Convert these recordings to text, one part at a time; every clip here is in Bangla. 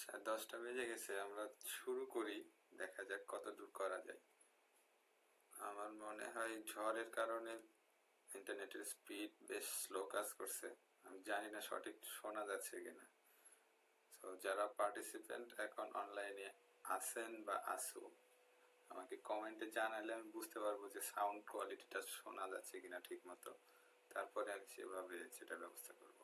আচ্ছা, 10টা বেজে গেছে, আমরা শুরু করি। দেখা যাক কত দূর করা যায়। আমার মনে হয় ঝড়ের কারণে ইন্টারনেটের স্পিড বেশ স্লো কাজ করছে। আমি জানি না সঠিক শোনা যাচ্ছে কিনা। তো যারা পার্টিসিপেন্ট এখন অনলাইনে আছেন বা আসো, আমাকে কমেন্টে জানালে আমি বুঝতে পারবো যে সাউন্ড কোয়ালিটিটা শোনা যাচ্ছে কিনা ঠিক মতো। তারপরে আমি সেভাবে সেটার ব্যবস্থা করব।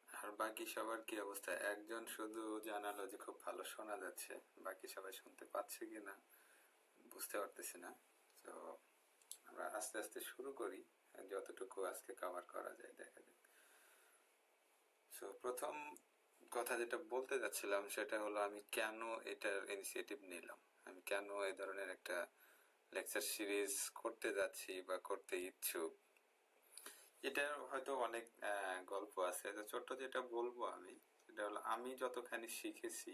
আর বাকি সবার কি অবস্থা? একজন শুধু জানালো যে খুব ভালো শোনা যাচ্ছে, বাকি সবাই শুনতে পাচ্ছে কিনা বুঝতে পারতেছি না। তো আমরা আস্তে আস্তে শুরু করি, যতটুকু আজকে কভার করা যায় দেখা যাক। সো প্রথম কথা যেটা বলতে যাচ্ছিলাম সেটা হলো আমি কেন এটার ইনিশিয়েটিভ নিলাম, আমি কেন এই ধরনের একটা লেকচার সিরিজ করতে যাচ্ছি বা করতে ইচ্ছুক। এটার হয়তো অনেক গল্প আছে, তো ছোট্ট যেটা বলবো আমি সেটা হলো আমি যতখানি শিখেছি,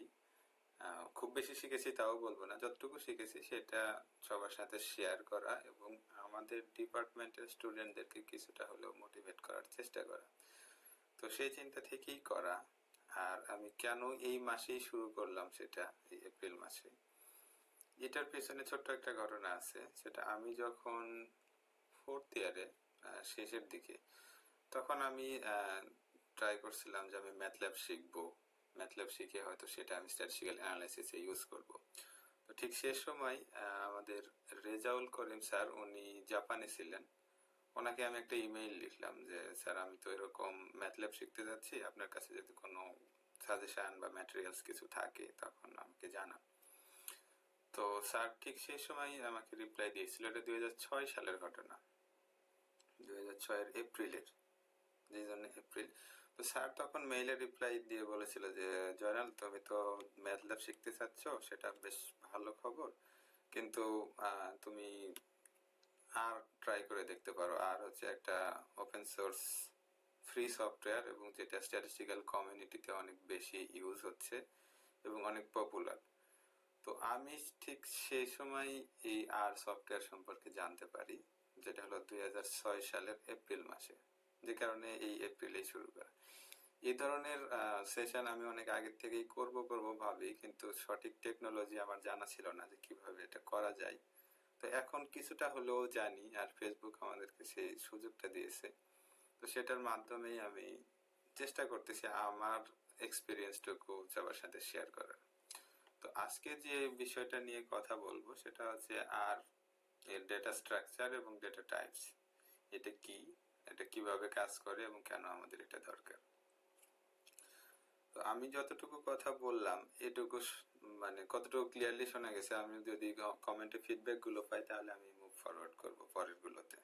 খুব বেশি শিখেছি তাও বলবো না, যতটুকু শিখেছি সেটা সবার সাথে শেয়ার করা এবং আমাদের ডিপার্টমেন্টের স্টুডেন্টদেরকে কিছুটা হলেও মোটিভেট করার চেষ্টা করা। তো সেই চিন্তা থেকেই করা। আর আমি কেন এই মাসেই শুরু করলাম সেটা, এই এপ্রিল মাসে, এটার পেছনে ছোট্ট একটা ঘটনা আছে। সেটা আমি যখন ফোর্থ ইয়ারে শেষের দিকে, তখন আমি ট্রাই করছিলাম যে আমি ম্যাথল্যাব শিখবো, ম্যাথল্যাব শিখে হয়তো সেটা আমি স্ট্যাটিস্টিক্যাল অ্যানালাইসিসে ইউজ করব। তো ঠিক সে সময় আমাদের রেজাউল করিম স্যার, উনি জাপানে ছিলেন। ওনাকে আমি একটা ইমেইল লিখলাম যে স্যার আমি তো এরকম ম্যাথল্যাব শিখতে যাচ্ছি, আপনার কাছে যদি কোনো সাজেশন বা ম্যাটেরিয়ালস কিছু থাকে তখন আমাকে জানান। তো স্যার ঠিক সেই সময় আমাকে রিপ্লাই দিয়েছিল। এটা 2006 সালের ঘটনা, 2006-এর এপ্রিলের, যে জন্য এপ্রিল। তো স্যার তখন মেইলে রিপ্লাই দিয়ে বলেছিল যে জয়নাল, তুমি তো ম্যাথল্যাব শিখতে চাচ্ছ, সেটা বেশ ভালো খবর, কিন্তু তুমি আর ট্রাই করে দেখতে পারো। আর হচ্ছে একটা ওপেন সোর্স ফ্রি সফটওয়্যার এবং যেটা স্ট্যাটিস্টিক্যাল কমিউনিটিতে অনেক বেশি ইউজ হচ্ছে এবং অনেক পপুলার। তো আমি ঠিক সেই সময় এই আর সফটওয়্যার সম্পর্কে জানতে পারি, যেটা হলো 2006 সালের এপ্রিল মাসে, যে কারণে এই এপ্রিলেই শুরু করা। এই ধরনের সেশন আমি অনেক আগের থেকেই করব ভাবি, কিন্তু সঠিক টেকনোলজি আমার জানা ছিল না যে কিভাবে এটা করা যায়। তো এখন কিছুটা হলেও জানি, আর ফেসবুক আমাদেরকে সেই সুযোগটা দিয়েছে। তো সেটার মাধ্যমেই আমি চেষ্টা করতেছি আমার এক্সপিরিয়েন্সটুকু সবার সাথে শেয়ার করার। তো আজকে যে বিষয়টা নিয়ে কথা বলবো সেটা হচ্ছে আর এর ডেটা স্ট্রাকচার এবং ডেটা টাইপস। এটা কি, এটা কিভাবে কাজ করে এবং কেন আমাদের এটা দরকার। তো আমি যতটুকু কথা বললাম এটুকু মানে কতটুকু ক্লিয়ারলি শোনা গেছে, আমি যদি কমেন্টে ফিডব্যাক গুলো পাই তাহলে আমি মুভ ফরওয়ার্ড করব পরের গুলোতে।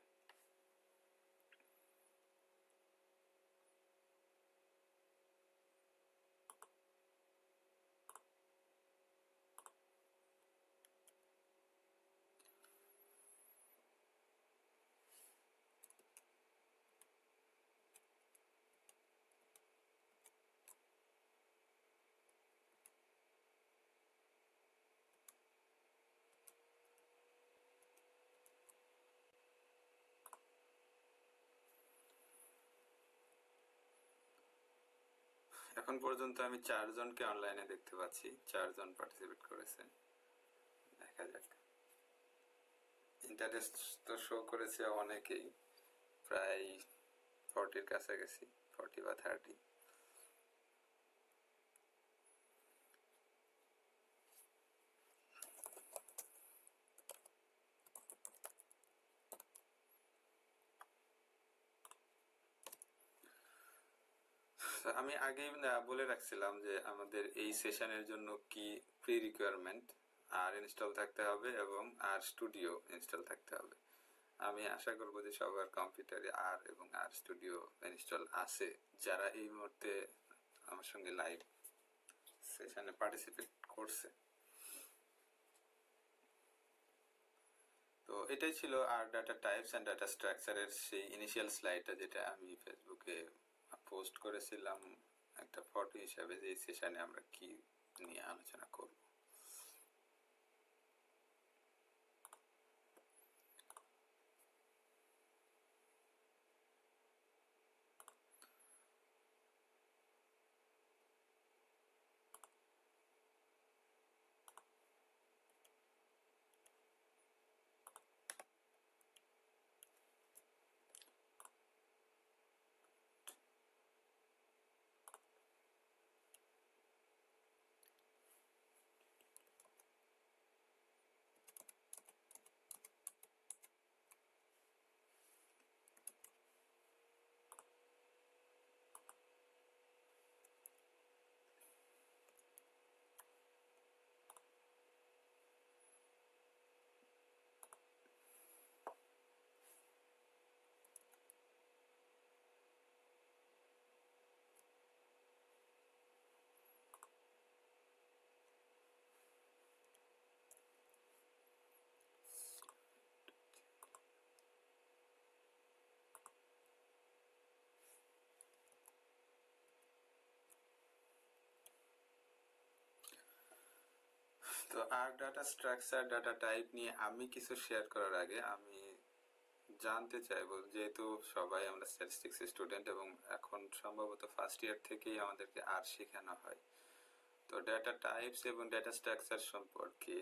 এখন পর্যন্ত আমি 4 জনকে অনলাইনে দেখতে পাচ্ছি, 4 জন পার্টিসিপেট করেছে। দেখা যাক। ইন্টারেস্ট তো শো করেছে অনেকেই, প্রায় 40-র কাছাকাছি, 40 বা 30। আমি আগেই বলে রাখছিলাম যে আমাদের এই সেশনের জন্য কি প্রি রিকোয়ারমেন্ট, আর ইনস্টল থাকতে হবে এবং আর স্টুডিও ইনস্টল থাকতে হবে। আমি আশা করব যে সবার কম্পিউটারে আর এবং আর স্টুডিও ইনস্টল আছে, যারা এই মুহূর্তে আমার সঙ্গে লাইভ সেশনে পার্টিসিপেট করছে। তো এটাই ছিল আর ডাটা টাইপস অ্যান্ড ডাটা স্ট্রাকচারের সেই ইনিশিয়াল স্লাইডটা, যেটা আমি ফেসবুকে পোস্ট করেছিলাম একটা ফটো হিসাবে, যে এই সেশনে আমরা কি নিয়ে আলোচনা করব। তো আর ডাটা স্ট্রাকচার ডাটা টাইপ নিয়ে আমি কিছু শেয়ার করার আগে আমি জানতে চাইবো, যেহেতু সবাই আমরা স্ট্যাটিস্টিক্স স্টুডেন্ট এবং এখন সম্ভবত ফার্স্ট ইয়ার থেকেই আমাদেরকে আর শেখানো হয়, তো ডাটা টাইপস এবং ডাটা স্ট্রাকচার সম্পর্কে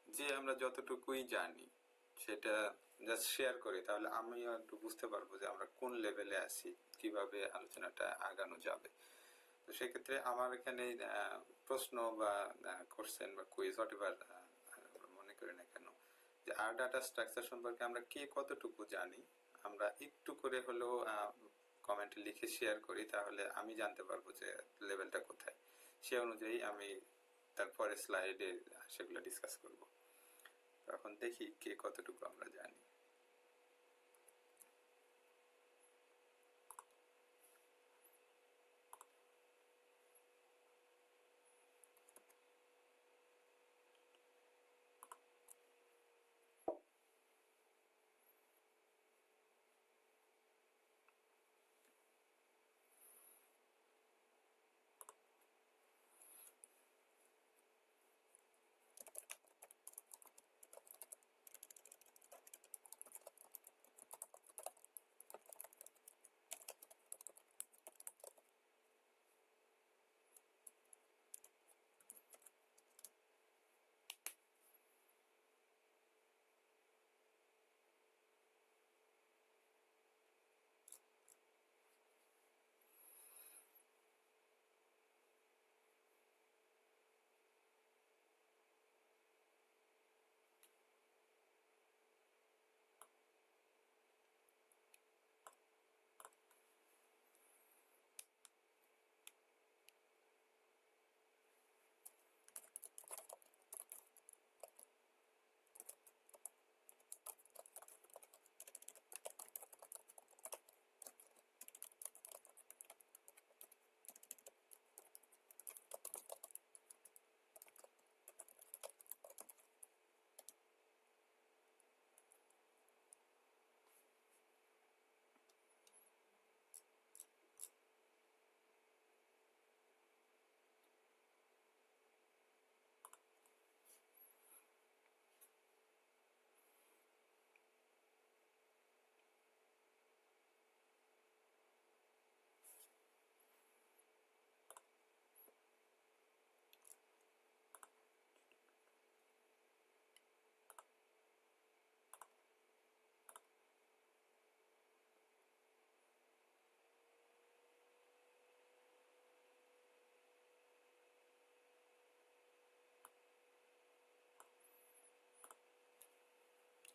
যে আমরা যতটুকুই জানি সেটা জাস্ট শেয়ার করি, তাহলে আমিও একটু বুঝতে পারবো যে আমরা কোন লেভেলে আছি, কিভাবে আলোচনাটা আগানো যাবে। তো সেক্ষেত্রে আমার এখানে প্রশ্ন বা কোশ্চেন বা কুইজ হোয়াট এভার মনে করি না কেন, যে আর ডাটা স্ট্রাকচার সম্পর্কে আমরা কে কতটুকু জানি, আমরা একটু করে হলেও কমেন্টে লিখে শেয়ার করি, তাহলে আমি জানতে পারবো যে লেভেলটা কোথায়। সে অনুযায়ী আমি তারপরে স্লাইডে সেগুলো ডিসকাস করব। এখন দেখি কে কতটুকু আমরা জানি।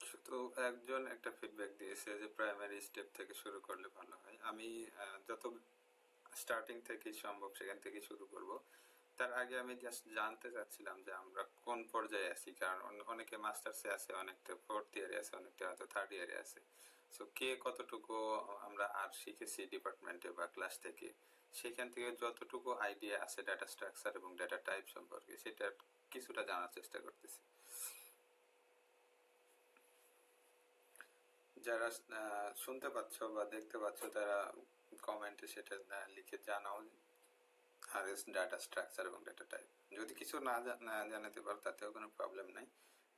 শুধু একজন একটা ফিডব্যাক দিয়েছে যে প্রাইমারি স্টেপ থেকে শুরু করলে ভালো হয়। আমি যত স্টার্টিং থেকেই সম্ভব সেখান থেকে শুরু করব। তার আগে আমি জাস্ট জানতে চাচ্ছিলাম যে আমরা কোন পর্যায়ে আছি, কারণ অনেকে মাস্টার্সে আছে, অনেকটা ফোর্থ ইয়ারে আছে, অনেকটা হয়তো থার্ড ইয়ারে আছে। সো কে কতটুকু আমরা আর শিখেছি ডিপার্টমেন্টে বা ক্লাস থেকে, সেখান থেকে যতটুকু আইডিয়া আছে ডাটা স্ট্রাকচার এবং ডাটা টাইপ সম্পর্কে সেটা কিছুটা জানার চেষ্টা করতেছি। যারা শুনতে পাচ্ছ বা দেখতে পাচ্ছ তারা কমেন্টে সেটা লিখে জানাও, আর এস ডাটা স্ট্রাকচার এবং ডাটা টাইপ। যদি কিছু না জানাতে পারো তাতেও কোনো প্রবলেম নাই,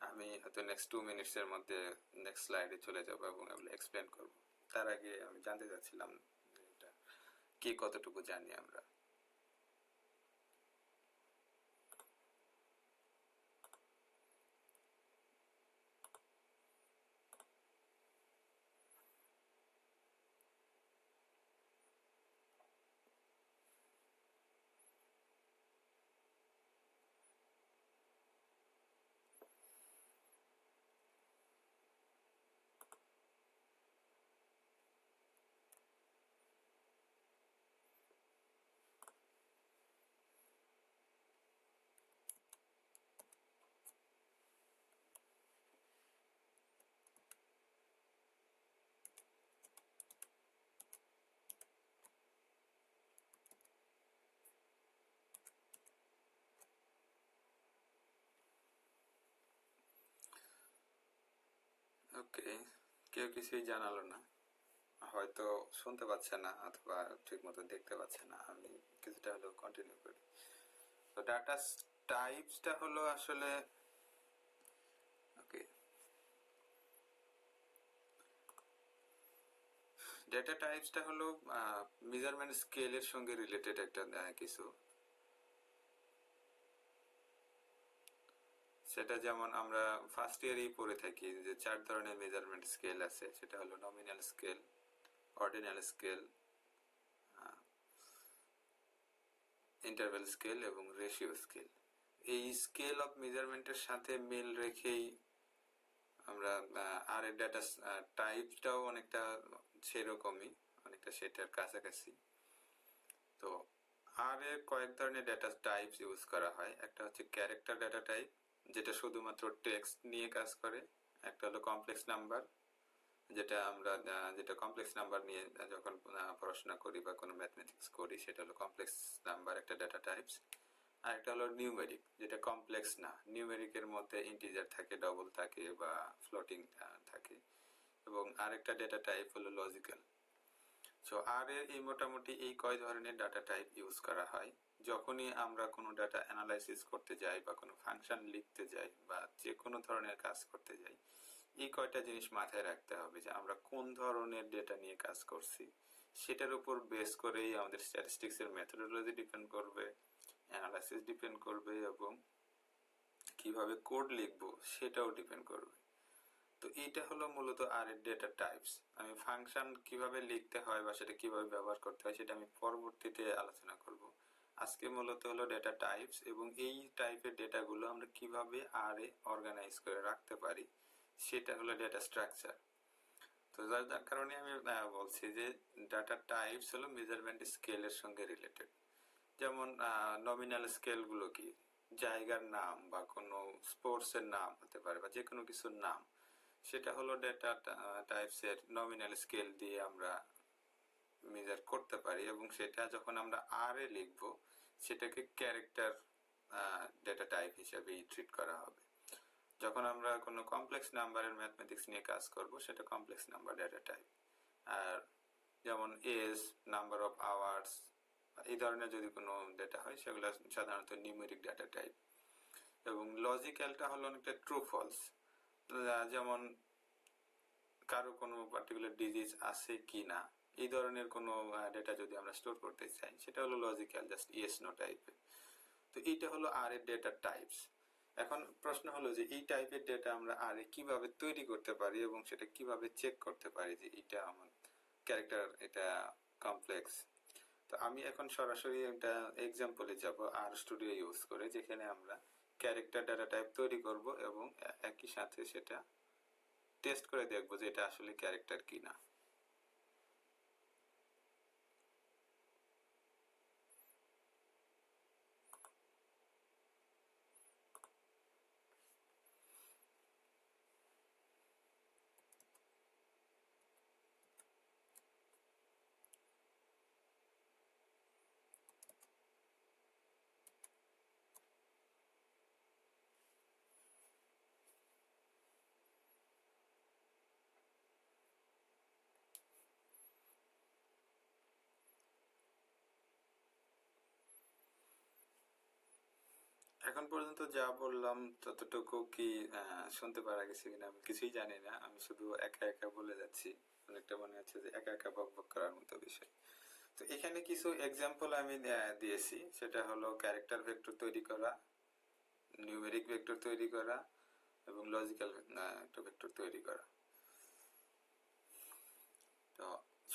আমি হয়তো নেক্সট 2 মিনিটসের মধ্যে নেক্সট স্লাইডে চলে যাবো এবং এগুলো এক্সপ্লেন করবো। তার আগে আমি জানতে চাচ্ছিলাম এটা কি কতটুকু জানি আমরা। ওকে, কেউ কিছুই জানালো না, হয়তো শুনতে পাচ্ছে না অথবা ঠিক মতো দেখতে পাচ্ছে না। আমি কিছুটা হলেও কন্টিনিউ করি। তো ডাটা টাইপসটা হলো আসলে, ওকে, ডেটা টাইপসটা হলো মেজারমেন্ট স্কেলের সঙ্গে রিলেটেড একটা কিছু। সেটা যেমন আমরা ফার্স্ট ইয়ারেই পড়ে থাকি যে 4 ধরনের মেজারমেন্ট স্কেল আছে, সেটা হলো nominal scale, ordinal scale, interval scale এবং রেশিও স্কেল। এই স্কেল অফ মেজারমেন্টের সাথে মিল রেখেই আমরা আর এর ডাটা টাইপটাও অনেকটা সেরকমই, অনেকটা সেটার কাছাকাছি। তো আর এর কয়েক ধরনের ডাটা টাইপস ইউজ করা হয়। একটা হচ্ছে ক্যারেক্টার ডাটা টাইপ, যেটা শুধুমাত্র টেক্সট নিয়ে কাজ করে। একটা হলো কমপ্লেক্স নাম্বার, যেটা কমপ্লেক্স নাম্বার নিয়ে যখন পড়াশোনা করি বা কোনো ম্যাথমেটিক্স করি সেটা হলো কমপ্লেক্স নাম্বার, একটা ডাটা টাইপস। আর একটা হলো নিউমেরিক, যেটা কমপ্লেক্স না, নিউমেরিকের মধ্যে ইন্টিজার থাকে, ডবল থাকে বা ফ্লোটিং থাকে। এবং আরেকটা ডাটা টাইপ হলো লজিক্যাল। সো আর এর এই মোটামুটি এই কয় ধরনের ডাটা টাইপ ইউজ করা হয় যখনই আমরা কোনো ডাটা অ্যানালাইসিস করতে যাই বা কোনো ফাংশন লিখতে যাই বা যে কোনো ধরনের কাজ করতে যাই। এই কয়টা জিনিস মাথায় রাখতে হবে যে আমরা কোন ধরনের ডেটা নিয়ে কাজ করছি, সেটার উপর বেস করেই আমাদের স্ট্যাটিস্টিক্স এর মেথোডোলজি ডিপেন্ড করবে, অ্যানালাইসিস ডিপেন্ড করবে এবং কিভাবে কোড লিখবো সেটাও ডিপেন্ড করবে। তো এইটা হলো মূলত আর এর ডেটা টাইপস। আমি ফাংশন কিভাবে লিখতে হয় বা সেটা কিভাবে ব্যবহার করতে হয় সেটা আমি পরবর্তীতে আলোচনা করব। আজকে মূলত হলো ডেটা টাইপস এবং এই টাইপের ডেটাগুলো আমরা কিভাবে আর এ অর্গানাইজ করে রাখতে পারি সেটা হলো ডেটা স্ট্রাকচার। তো যার কারণে আমি বলছি যে ডাটা টাইপস হলো মেজারমেন্ট স্কেলের সঙ্গে রিলেটেড। যেমন নমিনাল স্কেল গুলো কি, জায়গার নাম বা কোনো স্পোর্টস এর নাম হতে পারে বা যে কোনো কিছুর নাম, সেটা হলো ডেটা টাইপস এর নমিনাল স্কেল দিয়ে আমরা মেজার করতে পারি এবং সেটা যখন আমরা আর এ লিখবো সেটাকে ক্যারেক্টার ডেটা টাইপ হিসেবে ট্রিট করা হবে। যখন আমরা কোনো কমপ্লেক্স নাম্বারের ম্যাথমেটিক্স নিয়ে কাজ করব সেটা কমপ্লেক্স নাম্বার ডেটা টাইপ। আর যেমন এজ, নাম্বার অফ আওয়ার্স, এই ধরনের যদি কোনো ডেটা হয় সেগুলো সাধারণত নিউমেরিক ডেটা টাইপ। এবং লজিক্যালটা হলো অনেকটা ট্রু ফলস, যেমন কারো কোনো পার্টিকুলার ডিজিজ আছে কি না এই ধরনের কোনো ডেটা যদি আমরা স্টোর করতে চাই সেটা হলো লজিক্যাল, জাস্ট ইয়েস নো টাইপের। তো এইটা হলো আর এর ডেটা টাইপস। এখন প্রশ্ন হলো যে এই টাইপের ডেটা আমরা আর এ কিভাবে তৈরি করতে পারি এবং সেটা কিভাবে চেক করতে পারি যে এটা আমার ক্যারেক্টার, এটা কমপ্লেক্স। তো আমি এখন সরাসরি একটা এক্সাম্পলে যাব আর স্টুডিও ইউজ করে, যেখানে আমরা ক্যারেক্টার ডাটা টাইপ তৈরি করব এবং একই সাথে সেটা টেস্ট করে দেখবো যে এটা আসলে ক্যারেক্টার কিনা। এখন পর্যন্ত যা বললাম ততটুকু কি শুনতে পারা গেছে কিনা আমি কিছুই জানি না, আমি শুধু একা একা বলে যাচ্ছি, অনেকটা মনে হচ্ছে যে একা একা বক বক করার মতো বিষয়। তো এখানে কিছু এক্সাম্পল আমি দিয়েছি, সেটা হলো ক্যারেক্টার ভেক্টর তৈরি করা, নিউমেরিক ভেক্টর তৈরি করা এবং লজিক্যাল একটা ভেক্টর তৈরি করা। তো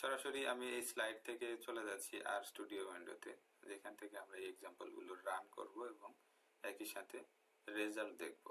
সরাসরি আমি এই স্লাইড থেকে চলে যাচ্ছি আর স্টুডিও উইন্ডোতে, যেখান থেকে আমরা এই এক্সাম্পল গুলো রান করব এবং একই সাথে রেজাল্ট দেখব।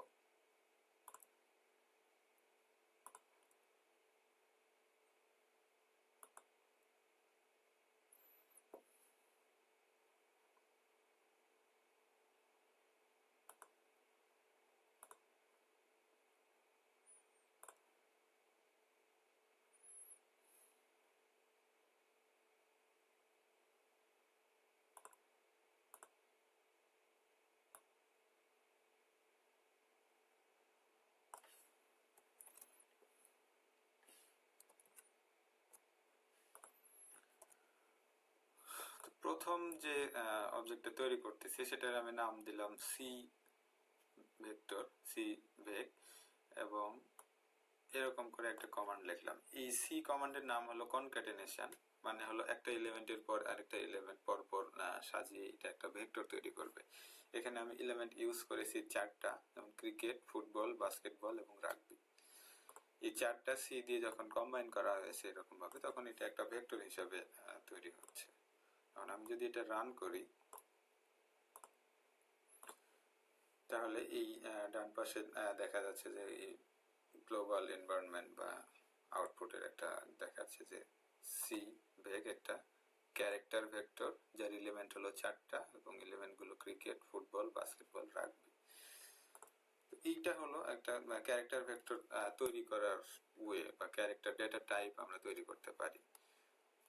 প্রথম যে অবজেক্টটা তৈরি করতেছি সেটার আমি নাম দিলাম সি ভেক্টর, সি ভেক, এবং এরকম করে একটা কমান্ড লিখলাম। এই সি কমান্ডের নাম হলো কনক্যাটেনেশন, মানে হলো একটা এলিমেন্টের পর আরেকটা এলিমেন্ট পর পর সাজিয়ে এটা একটা ভেক্টর তৈরি করবে। এখানে আমি এলিমেন্ট ইউজ করেছি চারটা, যেমন ক্রিকেট, ফুটবল, বাস্কেটবল এবং রাগবি। এই চারটা সি দিয়ে যখন কম্বাইন করা হয়েছে এরকম ভাবে, তখন এটা একটা ভেক্টর হিসেবে তৈরি হচ্ছে। এখন আমি যদি এটা রান করি, তাহলে এই ডান পাশে দেখা যাচ্ছে যে এই গ্লোবাল এনভায়রনমেন্ট বা আউটপুটের একটা দেখাচ্ছে যে সি ভেগ একটা ক্যারেক্টার ভেক্টর, যার এলিমেন্ট হলো চারটা এবং এলিমেন্ট গুলো ক্রিকেট, ফুটবল, বাস্কেটবল, রাগবি। এইটা হলো একটা ক্যারেক্টার ভেক্টর তৈরি করার ওয়ে বা ক্যারেক্টার ডেটা টাইপ আমরা তৈরি করতে পারি।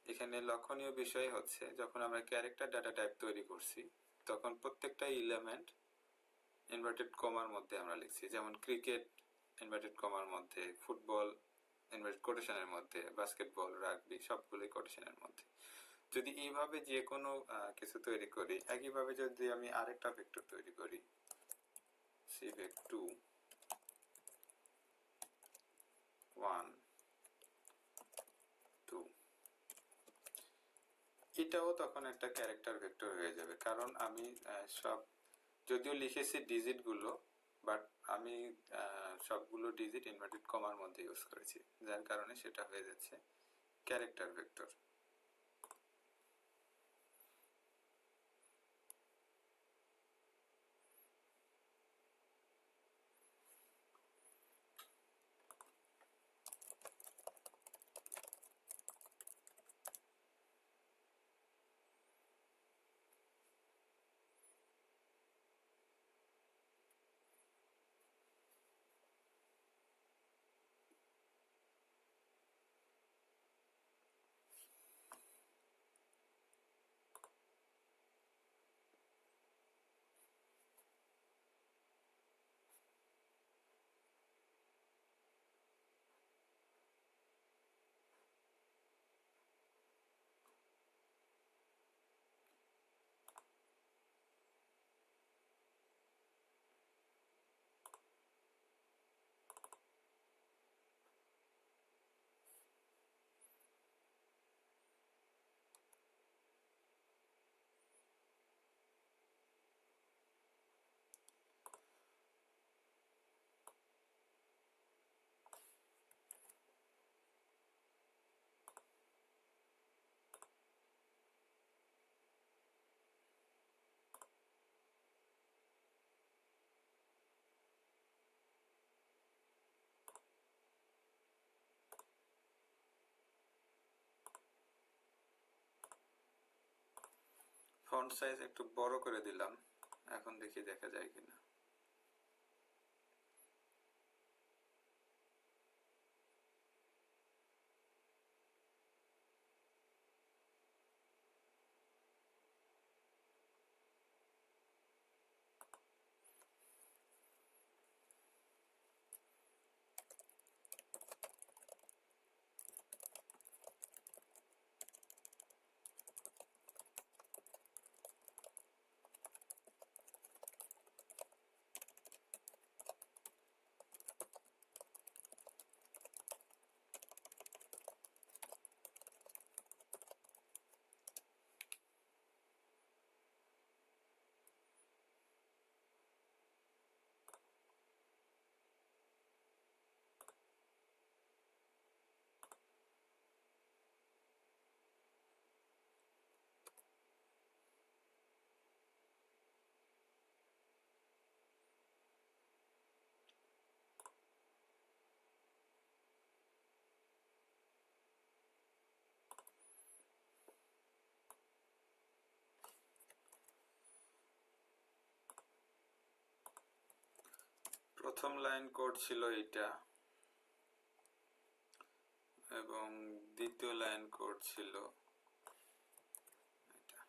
এখানে লক্ষণীয় বিষয় হচ্ছে, যখন আমরা ক্যারেক্টার ডেটা টাইপ তৈরি করছি তখন প্রত্যেকটা এলিমেন্ট ইনভার্টেড কমার মধ্যে আমরা লিখছি, যেমন ক্রিকেট ইনভার্টেড কমার মধ্যে, ফুটবল ইনভার্টেড কোটেশনের মধ্যে, বাস্কেটবল, রাগবি সবগুলোই কোটেশনের মধ্যে। যদি এইভাবে যে কোনো কিছু তৈরি করি, একইভাবে যদি আমি আরেকটা ভেক্টর তৈরি করি, সি ভেক 2 1 2, এটাও তখন একটা ক্যারেক্টার ভেক্টর হয়ে যাবে, কারণ আমি সব যদিও লিখেছি ডিজিট গুলো, বাট আমি সবগুলো ডিজিট ইনভার্টেড কমার মধ্যে ইউজ করেছি, যার কারণে সেটা হয়ে যাচ্ছে ক্যারেক্টার ভেক্টর। ফন্ট সাইজ একটু বড় করে দিলাম, এখন দেখি দেখা যায় কিনা। প্রথম লাইন কোড ছিল এটা এবং দ্বিতীয় লাইন কোড ছিল এটা।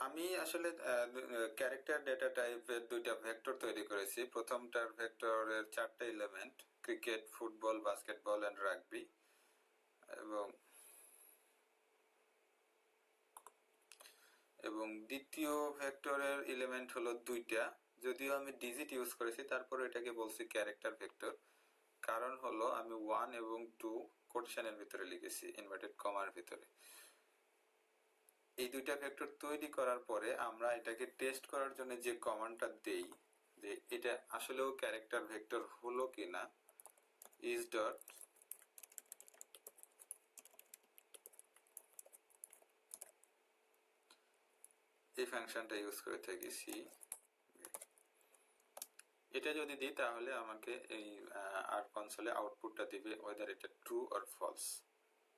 আমি আসলে ক্যারেক্টার ডেটা টাইপের দুইটা ভেক্টর তৈরি করেছি। প্রথমটার ভেক্টরের 4টা element, cricket, football, basketball and rugby, এবং দ্বিতীয় ভেক্টরের এলিমেন্ট হলো 2টা, যদিও আমি ডিজিট ইউজ করেছি তারপর এটাকে বলছি ক্যারেক্টার ভেক্টর। কারণ হলো আমি 1 এবং 2 কোটেশনের ভিতরে লিখেছি, ইনভার্টেড কমার ভিতরে। এই দুইটা ভেক্টর তৈরি করার পরে আমরা এটাকে টেস্ট করার জন্য যে কমান্ডটা দেই যে এটা আসলেও ক্যারেক্টার ভেক্টর হলো কিনা, is ডট এই ফাংশনটা ইউজ করে থাকি। এটা যদি দিই তাহলে আমাকে এই আর কনসোলে আউটপুটটা দিবে ওয়েদার এটা ট্রু অর ফলস,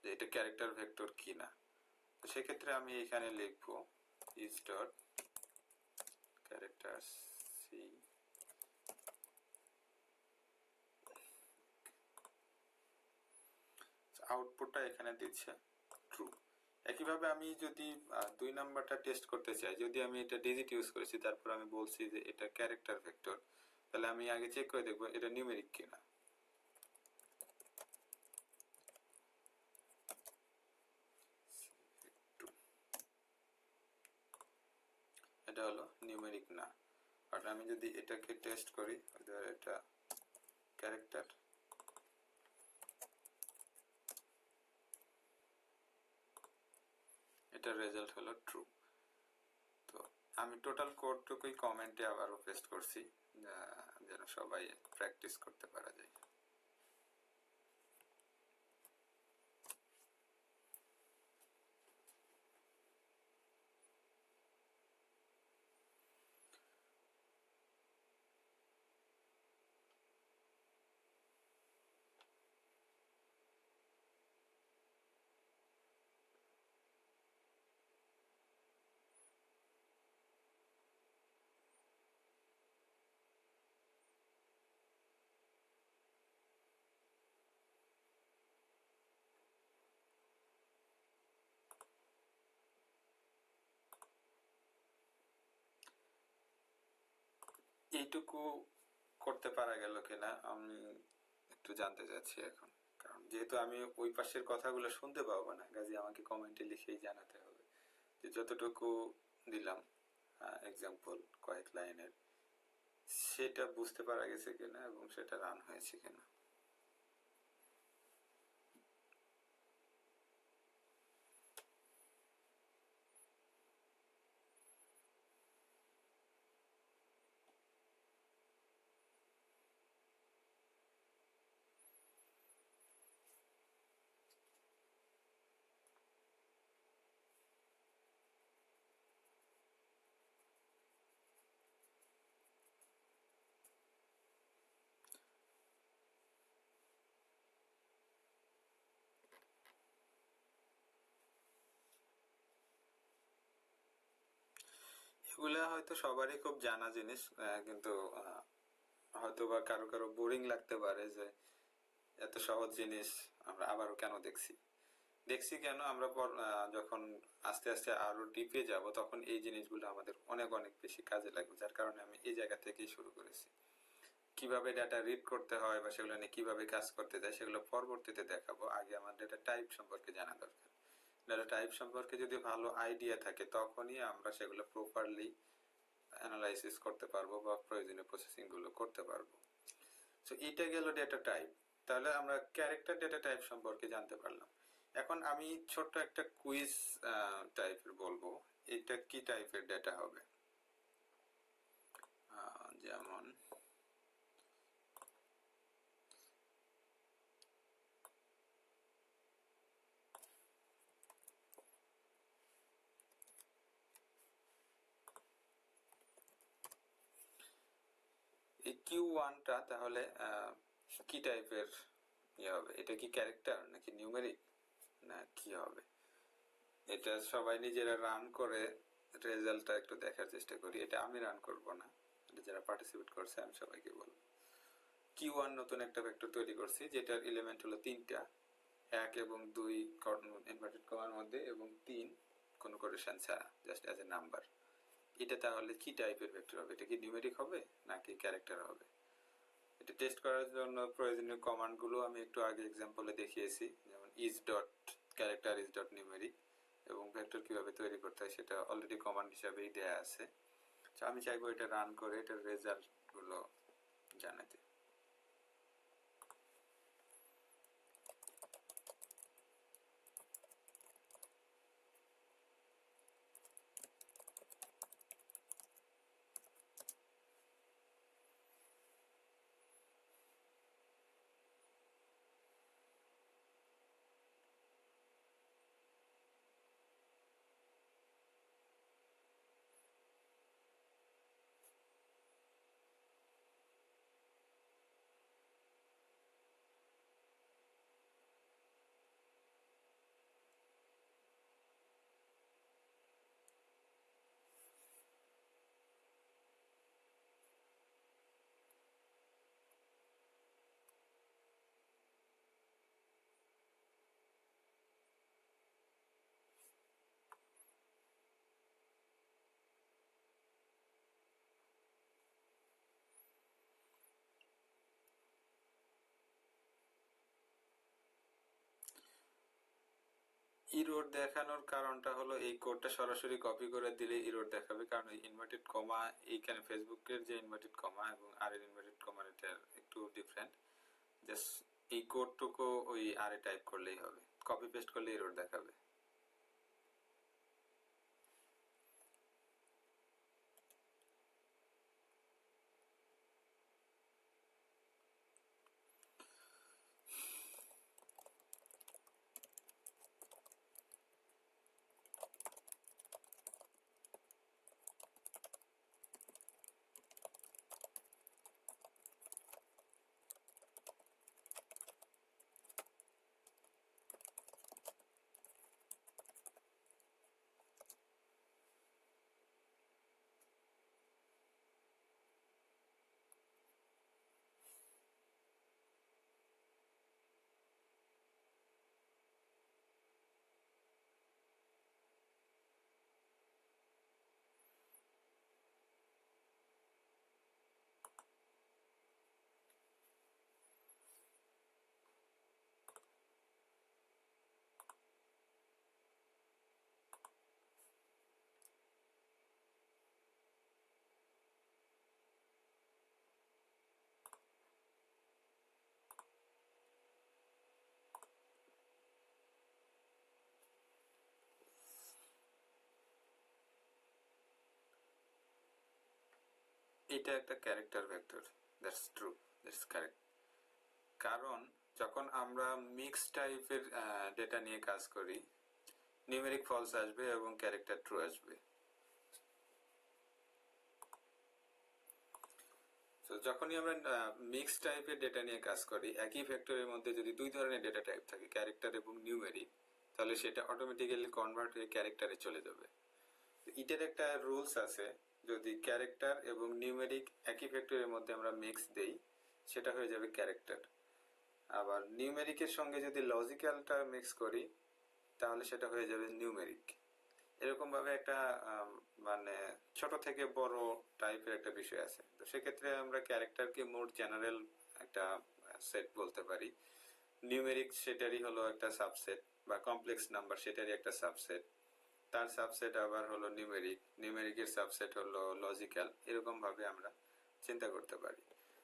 যে এটা ক্যারেক্টার ভেক্টর কিনা। তো সেক্ষেত্রে আমি এখানে লিখবো is ডট ক্যারেক্টার সি, আউটপুটটা এখানে দিচ্ছে ট্রু। একইভাবে আমি যদি 2 নাম্বারটা টেস্ট করতে চাই, যদি আমি এটা ডিজিট ইউজ করেছি তারপর আমি বলছি যে এটা ক্যারেক্টার ভেক্টর, তাহলে আমি আগে চেক করে দেখবো এটা নিউমেরিক কিনা। এটা হলো নিউমেরিক না। বাট আমি যদি এটাকে টেস্ট করি এটা ক্যারেক্টার, এটার রেজাল্ট হলো ট্রু। তো আমি টোটাল কোডটুকুই কমেন্টে আবারও পেস্ট করছি যেন সবাই প্র্যাকটিস করতে পারা যায়। এইটুকু করতে পারা গেল কিনা আমি একটু জানতে চাচ্ছি এখন, কারণ যেহেতু আমি ওই পাশের কথাগুলো শুনতে পাবো না, কাজে আমাকে কমেন্টে লিখেই জানাতে হবে যে যতটুকু দিলাম এক্সাম্পল কয়েক লাইনের সেটা বুঝতে পারা গেছে কিনা এবং সেটা রান হয়েছে কিনা। এগুলা হয়তো সবারই খুব জানা জিনিস, কিন্তু হয়তো বা কারো কারো বোরিং লাগতে পারে যে এত সহজ জিনিস আমরা আবারও কেন দেখছি কেন আমরা যখন আস্তে আস্তে আরো ডিপে যাব তখন এই জিনিসগুলো আমাদের অনেক অনেক বেশি কাজে লাগবে, যার কারণে আমি এই জায়গা থেকেই শুরু করেছি। কিভাবে ডাটা রিড করতে হয় বা সেগুলো নিয়ে কিভাবে কাজ করতে যায় সেগুলো পরবর্তীতে দেখাবো। আগে আমার ডাটা টাইপ সম্পর্কে জানা দরকার। ডাটা টাইপ সম্পর্কে যদি ভালো আইডিয়া থাকে তখনই আমরা সেগুলো প্রপারলি অ্যানালাইসিস করতে পারবো বা প্রয়োজনীয় প্রসেসিং গুলো করতে পারবো। সো এটা গেল ডেটা টাইপ। তাহলে আমরা ক্যারেক্টার ডেটা টাইপ সম্পর্কে জানতে পারলাম। এখন আমি ছোট্ট একটা কুইজ টাইপের বলবো এটা কি টাইপের ডেটা হবে। যেমন এই কিউ Q1টা তাহলে কি টাইপের ইয়ে হবে? এটা কি ক্যারেক্টার নাকি নিউমেরিক না কি হবে? এটা সবাই নিজেরা রান করে রেজাল্টটা একটু দেখার চেষ্টা করি। এটা আমি রান করব না, এটা যারা পার্টিসিপেট করছে আমি সবাইকে বলবো। Q1 নতুন একটা ভেক্টর তৈরি করছি যেটার এলিমেন্ট হলো 3টা, 1 এবং 2 ইনভার্টেড কমার মধ্যে এবং 3 কোনো কোটেশন ছাড়া, জাস্ট অ্যাজ এ নাম্বার। এটা তাহলে কি টাইপের ভেক্টর হবে? এটা কি নিউমেরিক হবে নাকি ক্যারেক্টার হবে? এটা টেস্ট করার জন্য প্রয়োজনীয় কমান্ডগুলো আমি একটু আগে এক্সাম্পলে দেখিয়েছি, যেমন is dot character is dot numeric, এবং ভেক্টর কিভাবে তৈরি করতে হয় সেটা অলরেডি কমান্ড হিসাবেই দেয়া আছে। আমি চাইবো এটা রান করে এটার রেজাল্ট গুলো জানাতে। ইরোর দেখানোর কারণটা হলো এই কোডটা সরাসরি কপি করে দিলে ইরোর দেখাবে, কারণ এই ইনভার্টেড কমা এইখানে ফেসবুকের যে ইনভার্টেড কমা এবং আর এর ইনভার্টেড কমা এটা একটু ডিফারেন্ট। জাস্ট এই কোডটুকু ওই আর এ টাইপ করলেই হবে, কপি পেস্ট করলে ইরোর দেখাবে। এটা একটা character vector, that's true, that's correct. কারণ যখন আমরা মিক্স টাইপের ডেটা নিয়ে কাজ করি, নিউমেরিক ফলস আসবে এবং ক্যারেক্টার ট্রু আসবে। তো যখনই আমরা মিক্স টাইপের ডেটা নিয়ে কাজ করি, একই ভেক্টরের মধ্যে যদি দুই ধরনের ডেটা টাইপ থাকে, ক্যারেক্টার এবং নিউমেরিক, তাহলে সেটা অটোমেটিক্যালি কনভার্ট হয়ে ক্যারেক্টারে চলে যাবে। এটার একটা রুলস আছে, যদি ক্যারেক্টার এবং নিউমেরিক একই ভেক্টরের মধ্যে আমরা মিক্স দেই সেটা হয়ে যাবে ক্যারেক্টার। আবার নিউমেরিকের সঙ্গে যদি লজিক্যালটা মিক্স করি তাহলে সেটা হয়ে যাবে নিউমেরিক। এরকম ভাবে একটা মানে ছোট থেকে বড় টাইপের একটা বিষয় আছে। তো সেক্ষেত্রে আমরা ক্যারেক্টারকে মোর জেনারেল একটা সেট বলতে পারি, নিউমেরিক সেটারই হলো একটা সাবসেট, বা কমপ্লেক্স নাম্বার সেটারই একটা সাবসেট, তার সাবসেট আবার হলো নিউমেরিক, নিউমেরিকের সাবসেট হলো লজিক্যাল। এরকম ভাবে আমরা চিন্তা করতে পারি।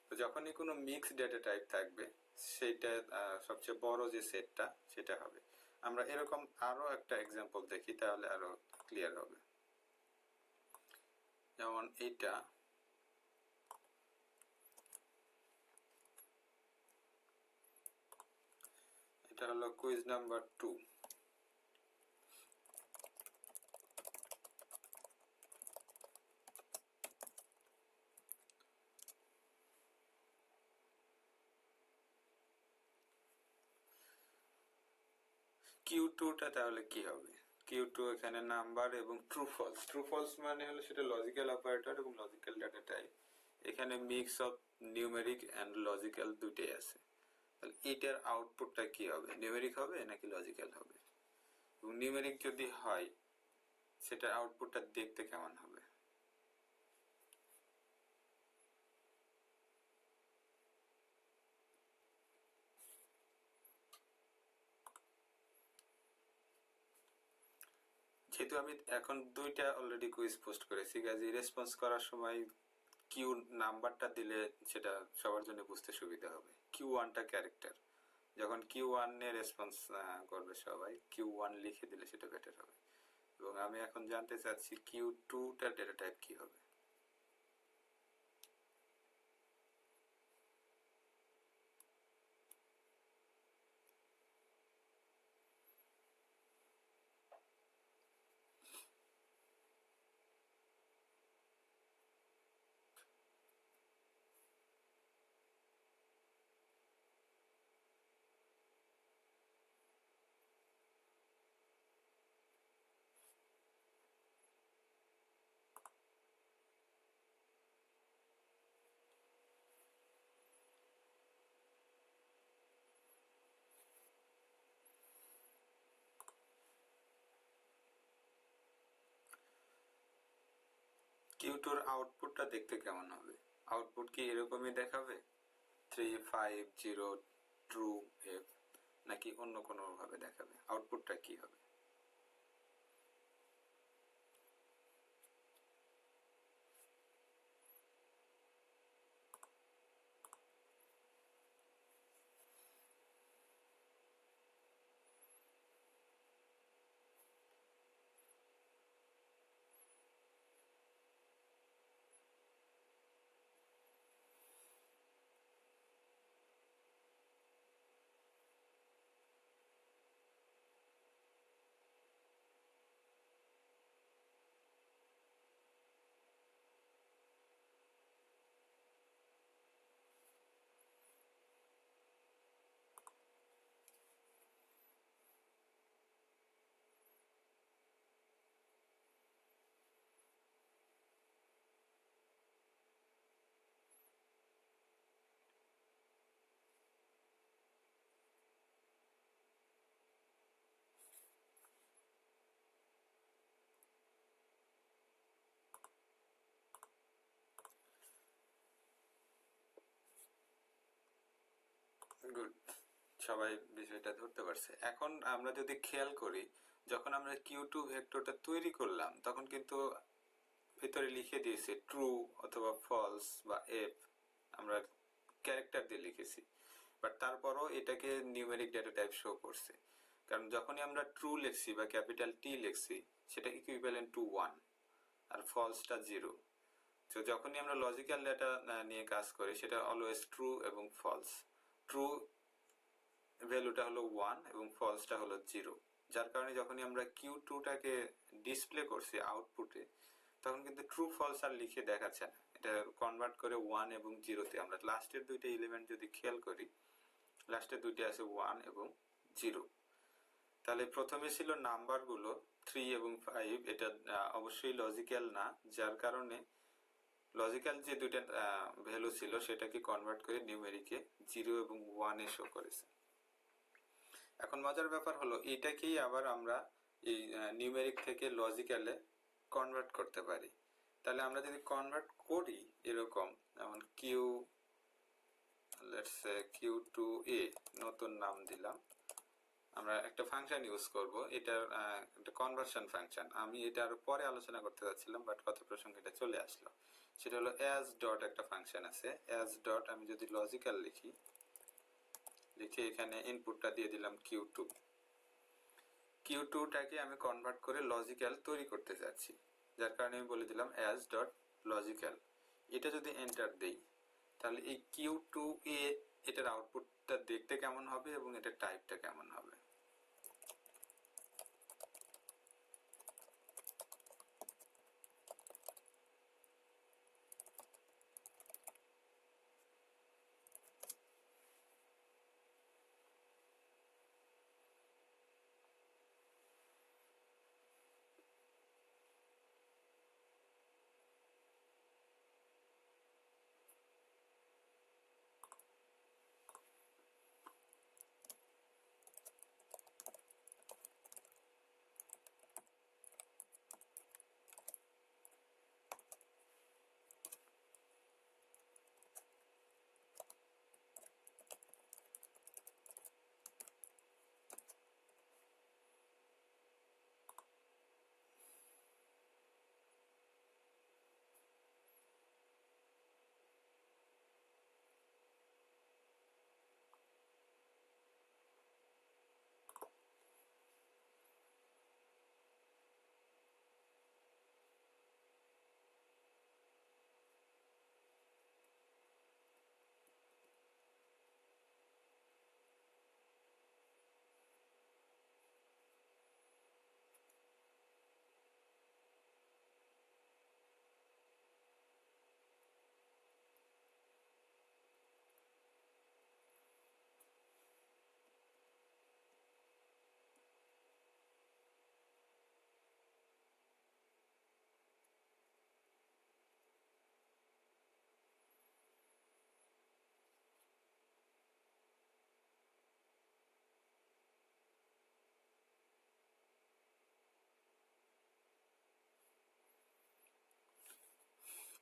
তো যখনই কোনো মিক্স ডেটা টাইপ থাকবে সেটা সবচেয়ে বড় যে সেটটা সেটা হবে। আমরা এরকম আরো একটা এক্সাম্পল দেখি তাহলে আরো ক্লিয়ার হবে। যেমন এটা হলো কুইজ নাম্বার 2। কিউ টুটা তাহলে কি হবে? কিউ টু এখানে নাম্বার এবং ট্রু ফলস। ট্রু ফলস মানে হলো সেটা লজিক্যাল অপারেটর এবং লজিক্যাল ডেটা টাইপ। এখানে mix of numeric and logical দুটোই আছে। তাহলে এটার আউটপুটটা কি হবে? নিউমেরিক হবে নাকি লজিক্যাল হবে? এবং নিউমেরিক যদি হয় সেটার আউটপুটটা দেখতে কেমন হবে? যেহেতু আমি এখন দুইটা অলরেডি কুইজ পোস্ট করেছি, কাজে রেসপন্স করার সময় কিউ নাম্বারটা দিলে সেটা সবার জন্য বুঝতে সুবিধা হবে। কিউ ওয়ানটা ক্যারেক্টার, যখন কিউ ওয়ান এ রেসপন্স করবে সবাই, কিউ ওয়ান লিখে দিলে সেটা বেটার হবে। এবং আমি এখন জানতে চাচ্ছি কিউ টুটার ডেটা টাইপ কি হবে। কিউ টুর আউটপুটটা দেখতে কেমন হবে? আউটপুট কি এরকমই দেখাবে, 350 ট্রু এফ, নাকি অন্য কোনো ভাবে দেখাবে? আউটপুটটা কি হবে? গুড, সবাই বিষয়টা ধরতে পারছে। এখন আমরা যদি খেয়াল করি, যখন আমরা কিউ টু ভেক্টরটা তৈরি করলাম তখন কিন্তু ভিতরে লিখে দিয়েছে ট্রু অথবা ফলস বা এফ, আমরা ক্যারেক্টার দিয়ে লিখেছি, বাট তারপরও এটাকে নিউমেরিক ডেটা টাইপ শো করছে। কারণ যখনই আমরা ট্রু লিখছি বা ক্যাপিটাল টি লিখছি সেটা ইকুইভ্যালেন্ট টু 1 আর ফলসটা 0। তো যখনই আমরা লজিক্যাল ডেটা নিয়ে কাজ করি সেটা অলওয়েজ ট্রু এবং ফলস। ট্রু ভ্যালুটা হলো 1 এবং ফলসটা হলো 0, যার কারণে যখনই আমরা কিউ টুটাকে ডিসপ্লে করছি আউটপুটে তখন কিন্তু ট্রু ফলস আর লিখে দেখাচ্ছে না, এটা কনভার্ট করে 1 এবং 0-তে। আমরা লাস্টের দুইটা এলিমেন্ট যদি খেয়াল করি, লাস্টের দুইটা আছে 1 এবং 0। তাহলে প্রথমে ছিল নাম্বারগুলো 3 এবং 5, এটা অবশ্যই লজিক্যাল না, যার কারণে লজিক্যাল যে দুইটা ভ্যালু ছিল সেটাকে কনভার্ট করে নিউমেরিকে 0 এবং 1 এ শো করেছে। এখন মজার ব্যাপার হলো এটাকেই আবার আমরা এই নিউমেরিক থেকে লজিক্যালে কনভার্ট করতে পারি। তাহলে আমরা যদি কনভার্ট করি এরকম, যেমন Q, let's say Q to A, নতুন নাম দিলাম, আমরা একটা ফাংশন ইউজ করব, এটার একটা কনভার্সন ফাংশন। আমি এটা আরো পরে আলোচনা করতে যাচ্ছিলাম, বাট কথা প্রসঙ্গে এটা চলে আসলো। সেটা হলো অ্যাজ ডট একটা ফাংশন আছে, অ্যাজ ডট আমি যদি লজিক্যাল লিখি, লিখে এখানে ইনপুটটা দিয়ে দিলাম কিউ টু। কিউ টুটাকে আমি কনভার্ট করে লজিক্যাল তৈরি করতে যাচ্ছি, যার কারণে আমি বলে দিলাম অ্যাজ ডট লজিক্যাল। এটা যদি এন্টার দেই তাহলে এই কিউ টু এ এটার আউটপুটটা দেখতে কেমন হবে এবং এটার টাইপটা কেমন হবে?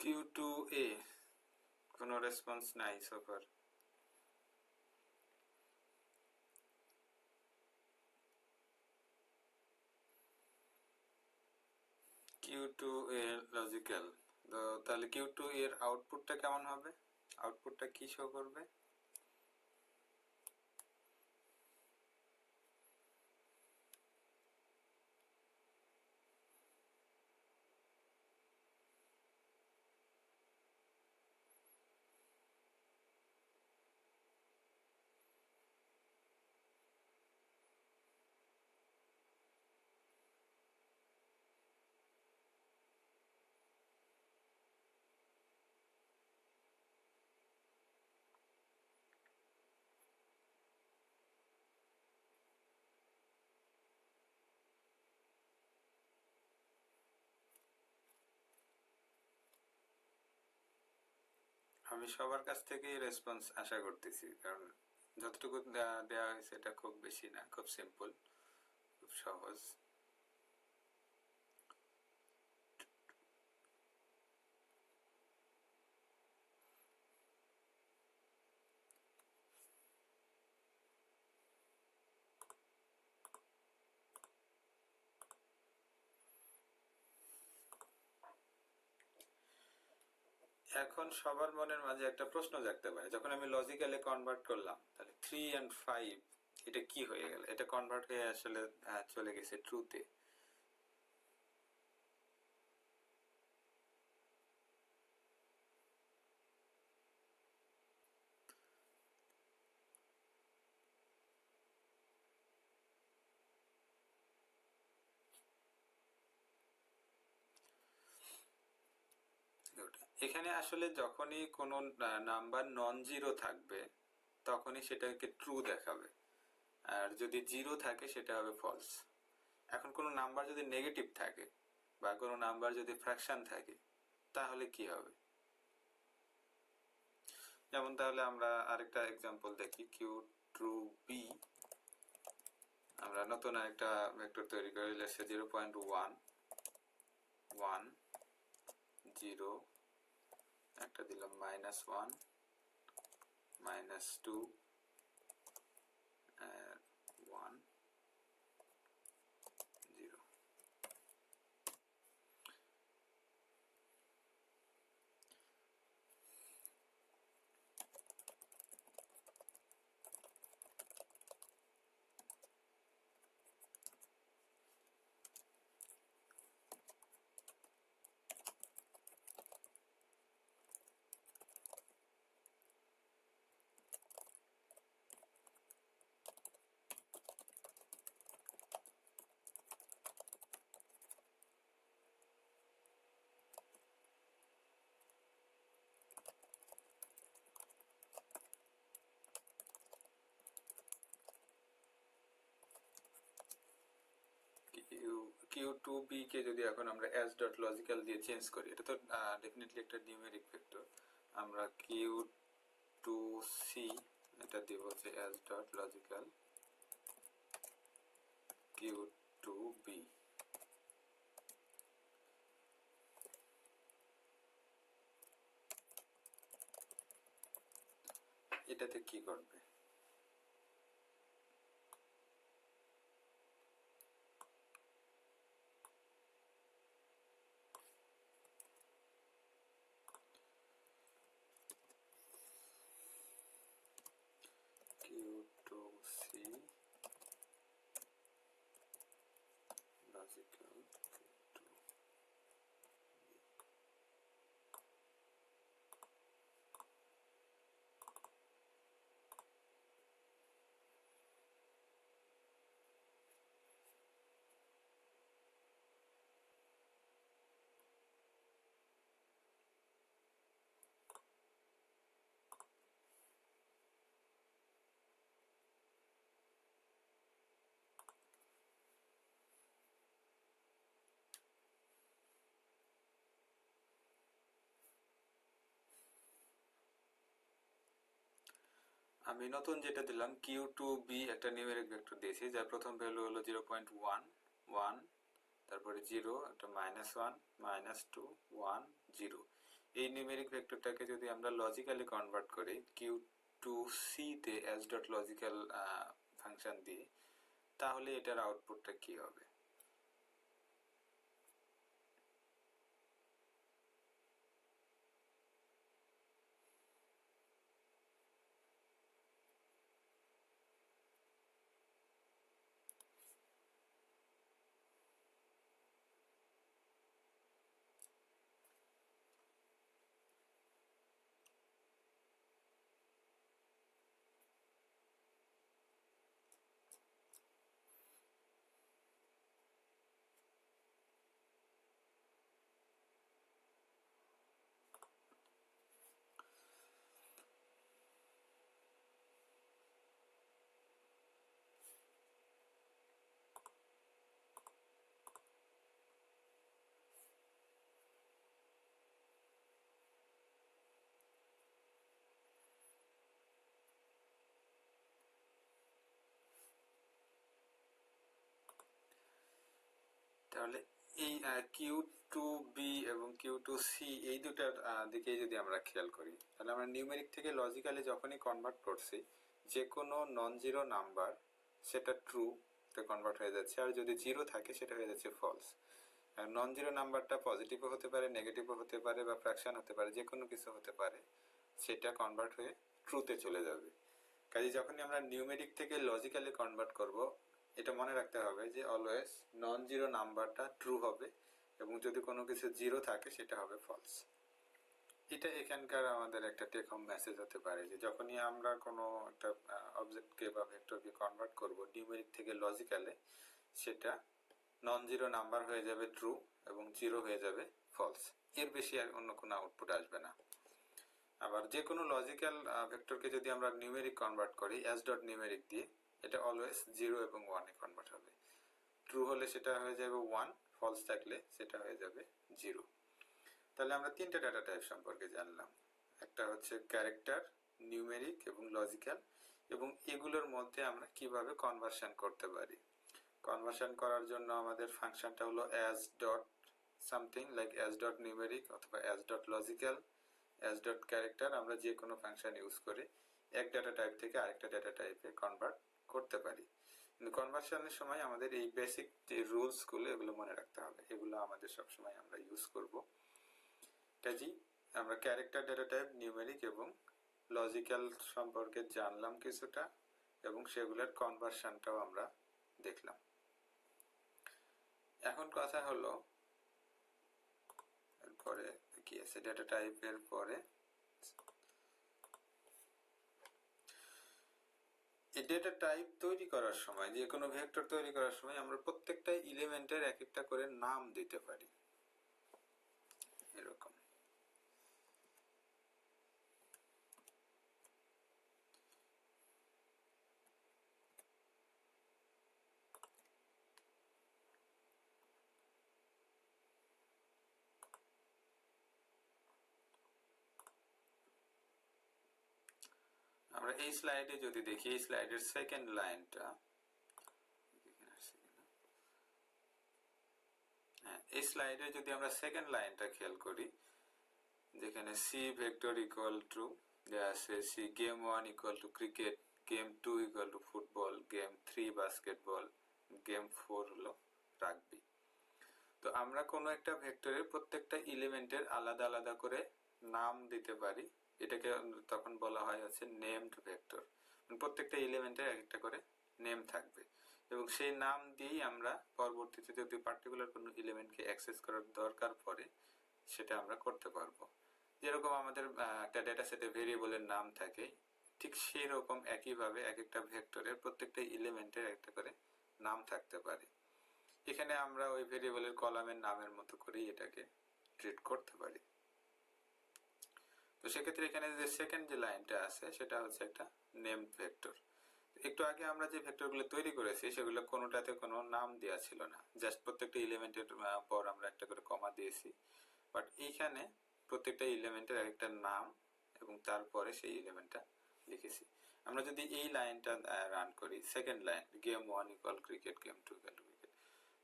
Q2A কোনো রেসপন্স নাই সোফার। Q2A লজিক্যাল, তো তাহলে Q2 এর আউটপুটটা কেমন হবে? আউটপুটটা কি শো করবে? আমি সবার কাছ থেকেই রেসপন্স আশা করতেছি, কারণ যতটুকু দেওয়া হয়েছে এটা খুব বেশি না, খুব সিম্পল, খুব সহজ। এখন সবার মনের মাঝে একটা প্রশ্ন জাগতে পারে, যখন আমি লজিক্যালে কনভার্ট করলাম তাহলে 3 and 5 এটা কি হয়ে গেল? এটা কনভার্ট হয়ে আসলে চলে গেছে ট্রুতে। এখানে আসলে যখনই কোনো নাম্বার নন জিরো থাকবে তখনই সেটাকে ট্রু দেখাবে, আর যদি জিরো থাকে সেটা হবে ফলস। এখন কোনো নাম্বার যদি নেগেটিভ থাকে বা কোনো নাম্বার যদি ফ্র্যাকশন থাকে তাহলে কি হবে? যেমন তাহলে আমরা আরেকটা এক্সাম্পল দেখি, Q2B। আমরা নতুন আরেকটা ভেক্টর তৈরি করি, লেটস সে 0.1 1 0, একটা দিলাম -1 -2 1 0। Q2B কে যদি এখন আমরা as.logical দিয়ে চেঞ্জ করি, এটা তো ডেফিনেটলি একটা নিউমেরিক ভেক্টর। আমরা Q2C এটা দিব যে as.logical Q2B। এটাতে কি করবে? Q2C logical আমি নতুন যেটা দিলাম Q2B একটা নিউমেরিক ভেক্টর দিয়েছি, যার প্রথম ভ্যালু হলো 0.1 1, তারপরে 0, একটা -1 -2 1 0। এই নিউমেরিক ভেক্টরটাকে যদি আমরা লজিক্যালি কনভার্ট করি কিউ টু সি তে এস ডট লজিক্যাল ফাংশন দিয়ে, তাহলে এটার আউটপুটটা কি হবে? তাহলে এই কিউ টু বি এবং কিউ টু সি এই দুটার দিকে যদি আমরা খেয়াল করি, তাহলে আমরা নিউমেরিক থেকে লজিক্যালি যখনই কনভার্ট করছি, যে কোনো নন জিরো নাম্বার সেটা ট্রু তে কনভার্ট হয়ে যাচ্ছে, আর যদি জিরো থাকে সেটা হয়ে যাচ্ছে ফলস। নন জিরো নাম্বারটা পজিটিভও হতে পারে, নেগেটিভও হতে পারে, বা ফ্র্যাকশন হতে পারে, যে কোনো কিছু হতে পারে, সেটা কনভার্ট হয়ে ট্রুতে চলে যাবে। কাজে যখনই আমরা নিউমেরিক থেকে লজিক্যালি কনভার্ট করব, এটা মনে রাখতে হবে যে অলওয়েজ নন জিরো নাম্বারটা ট্রু হবে, এবং যদি কোনো কিছু জিরো থাকে সেটা হবে ফলস। এটা এখানকার আমাদের একটা টেক হোম মেসেজ হতে পারে যে যখনই আমরা কোনো একটা অবজেক্টকে বা ভেক্টরকে কনভার্ট করব নিউমেরিক থেকে লজিক্যালে, সেটা নন জিরো নাম্বার হয়ে যাবে ট্রু এবং জিরো হয়ে যাবে ফলস। এর বেশি আর অন্য কোনো আউটপুট আসবে না। আবার যে কোনো লজিক্যাল ভেক্টরকে যদি আমরা নিউমেরিক কনভার্ট করি এস ডট নিউমেরিক দিয়ে, এটা অলওয়েজ জিরো এবং ওয়ানে কনভার্ট হবে। ট্রু হলে সেটা হয়ে যাবে ওয়ান, ফলস থাকলে সেটা হয়ে যাবে জিরো। তাহলে আমরা তিনটা ডাটা টাইপ সম্পর্কে জানলাম। একটা হচ্ছে ক্যারেক্টার, নিউমেরিক এবং লজিক্যাল, এবং এগুলোর মধ্যে আমরা কিভাবে কনভার্সন করতে পারি। কনভার্সন করার জন্য আমাদের ফাংশনটা হলো as dot something like as dot numeric অথবা as dot logical, as dot character. আমরা যে কোনো ফাংশন ইউজ করে এক ডাটা টাইপ থেকে আরেকটা ডাটা টাইপে কনভার্ট করতে পারি। কিন্তু কনভার্সনের সময় আমাদের এই বেসিক যে রুলস গুলো এগুলো মনে রাখতে হবে, এগুলো আমাদের সবসময় আমরা ইউজ করব। কাজেই আমরা ক্যারেক্টার, ডাটা টাইপ, নিউমেরিক এবং লজিক্যাল সম্পর্কে জানলাম কিছুটা, এবং সেগুলোর কনভার্সনটাও আমরা দেখলাম। এখন কথা হলো এরপরে কি আছে, ডাটা টাইপের পরে এই ডেটা টাইপ তৈরি করার সময়, যে কোনো ভেক্টর তৈরি করার সময় আমরা প্রত্যেকটা এলিমেন্টের এক একটা করে নাম দিতে পারি। এরকম আমরা এই স্লাইডে যদি দেখি, এই স্লাইডের সেকেন্ড লাইনটা, এই স্লাইডে যদি আমরা সেকেন্ড লাইনটা খেয়াল করি, যেখানে সি ভেক্টর ইকুয়াল টু দেয়া আছে c game 1 equal to cricket, game 2 equal to football, game 3 basketball, game 4 হলো রাগবি। তো আমরা কোনো একটা ভেক্টরের প্রত্যেকটা এলিমেন্টের আলাদা আলাদা করে নাম দিতে পারি, এটাকে তখন বলা হয় হচ্ছে নেমড ভেক্টর। প্রত্যেকটা এলিমেন্টের একটা করে নেম থাকবে, এবং সেই নাম দিয়েই আমরা পরবর্তীতে যদি পার্টিকুলার কোনো এলিমেন্টকে অ্যাক্সেস করার দরকার পড়ে সেটা আমরা করতে পারবো। যেরকম আমাদের একটা ডেটা সেটে ভেরিয়েবলের নাম থাকে, ঠিক সেই রকম একইভাবে এক একটা ভেক্টরের প্রত্যেকটা এলিমেন্টের একটা করে নাম থাকতে পারে। এখানে আমরা ওই ভেরিয়েবলের কলামের নামের মতো করেই এটাকে ট্রিট করতে পারি। তো সেক্ষেত্রে এখানে যে সেকেন্ড যে লাইনটা আছে সেটা হচ্ছে একটা নেমড ভেক্টর। একটু আগে আমরা যে ভেক্টরগুলো তৈরি করেছি সেগুলো কোনোটাতে কোনো নাম দেওয়া ছিল না, জাস্ট প্রত্যেকটা এলিমেন্টের পর আমরা একটা করে কমা দিয়েছি। বাট এইখানে প্রত্যেকটা এলিমেন্টের একটা নাম এবং তারপরে সেই এলিমেন্টটা লিখেছি। আমরা যদি এই লাইনটা রান করি, second line game 1 equal cricket, game 2 equal cricket,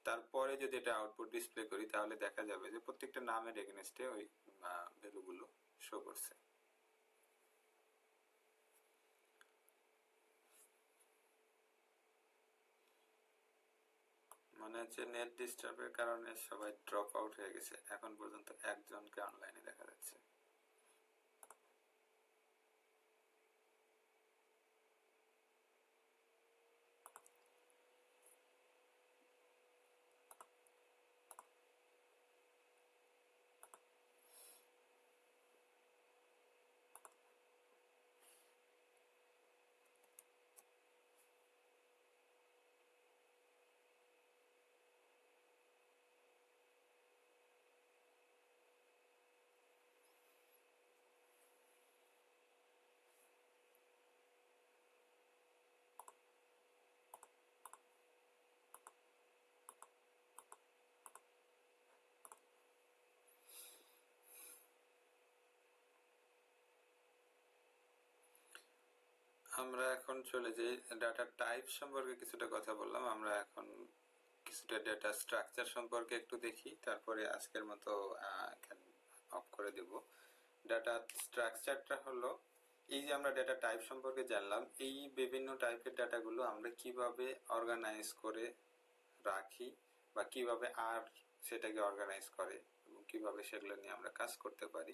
তারপরে যদি এটা আউটপুট ডিসপ্লে করি তাহলে দেখা যাবে যে প্রত্যেকটা নামের এগেনস্টে ওই ভ্যালুগুলো শো করছে। মনে হচ্ছে নেট ডিস্টার্বের কারণে সবাই ড্রপ আউট হয়ে গেছে, এখন পর্যন্ত একজনকে অনলাইনে দেখা যাচ্ছে। আমরা এখন চলে যাই ডাটা টাইপ সম্পর্কে কিছুটা কথা বললাম, আমরা এখন কিছুটা ডেটা স্ট্রাকচার সম্পর্কে একটু দেখি, তারপরে আজকের মতো এখানে অফ করে দেব। ডাটা স্ট্রাকচারটা হলো এই যে আমরা ডেটা টাইপ সম্পর্কে জানলাম, এই বিভিন্ন টাইপের ডাটাগুলো আমরা কিভাবে অর্গানাইজ করে রাখি বা কিভাবে আর সেটাকে অর্গানাইজ করে এবং কিভাবে সেগুলো নিয়ে আমরা কাজ করতে পারি,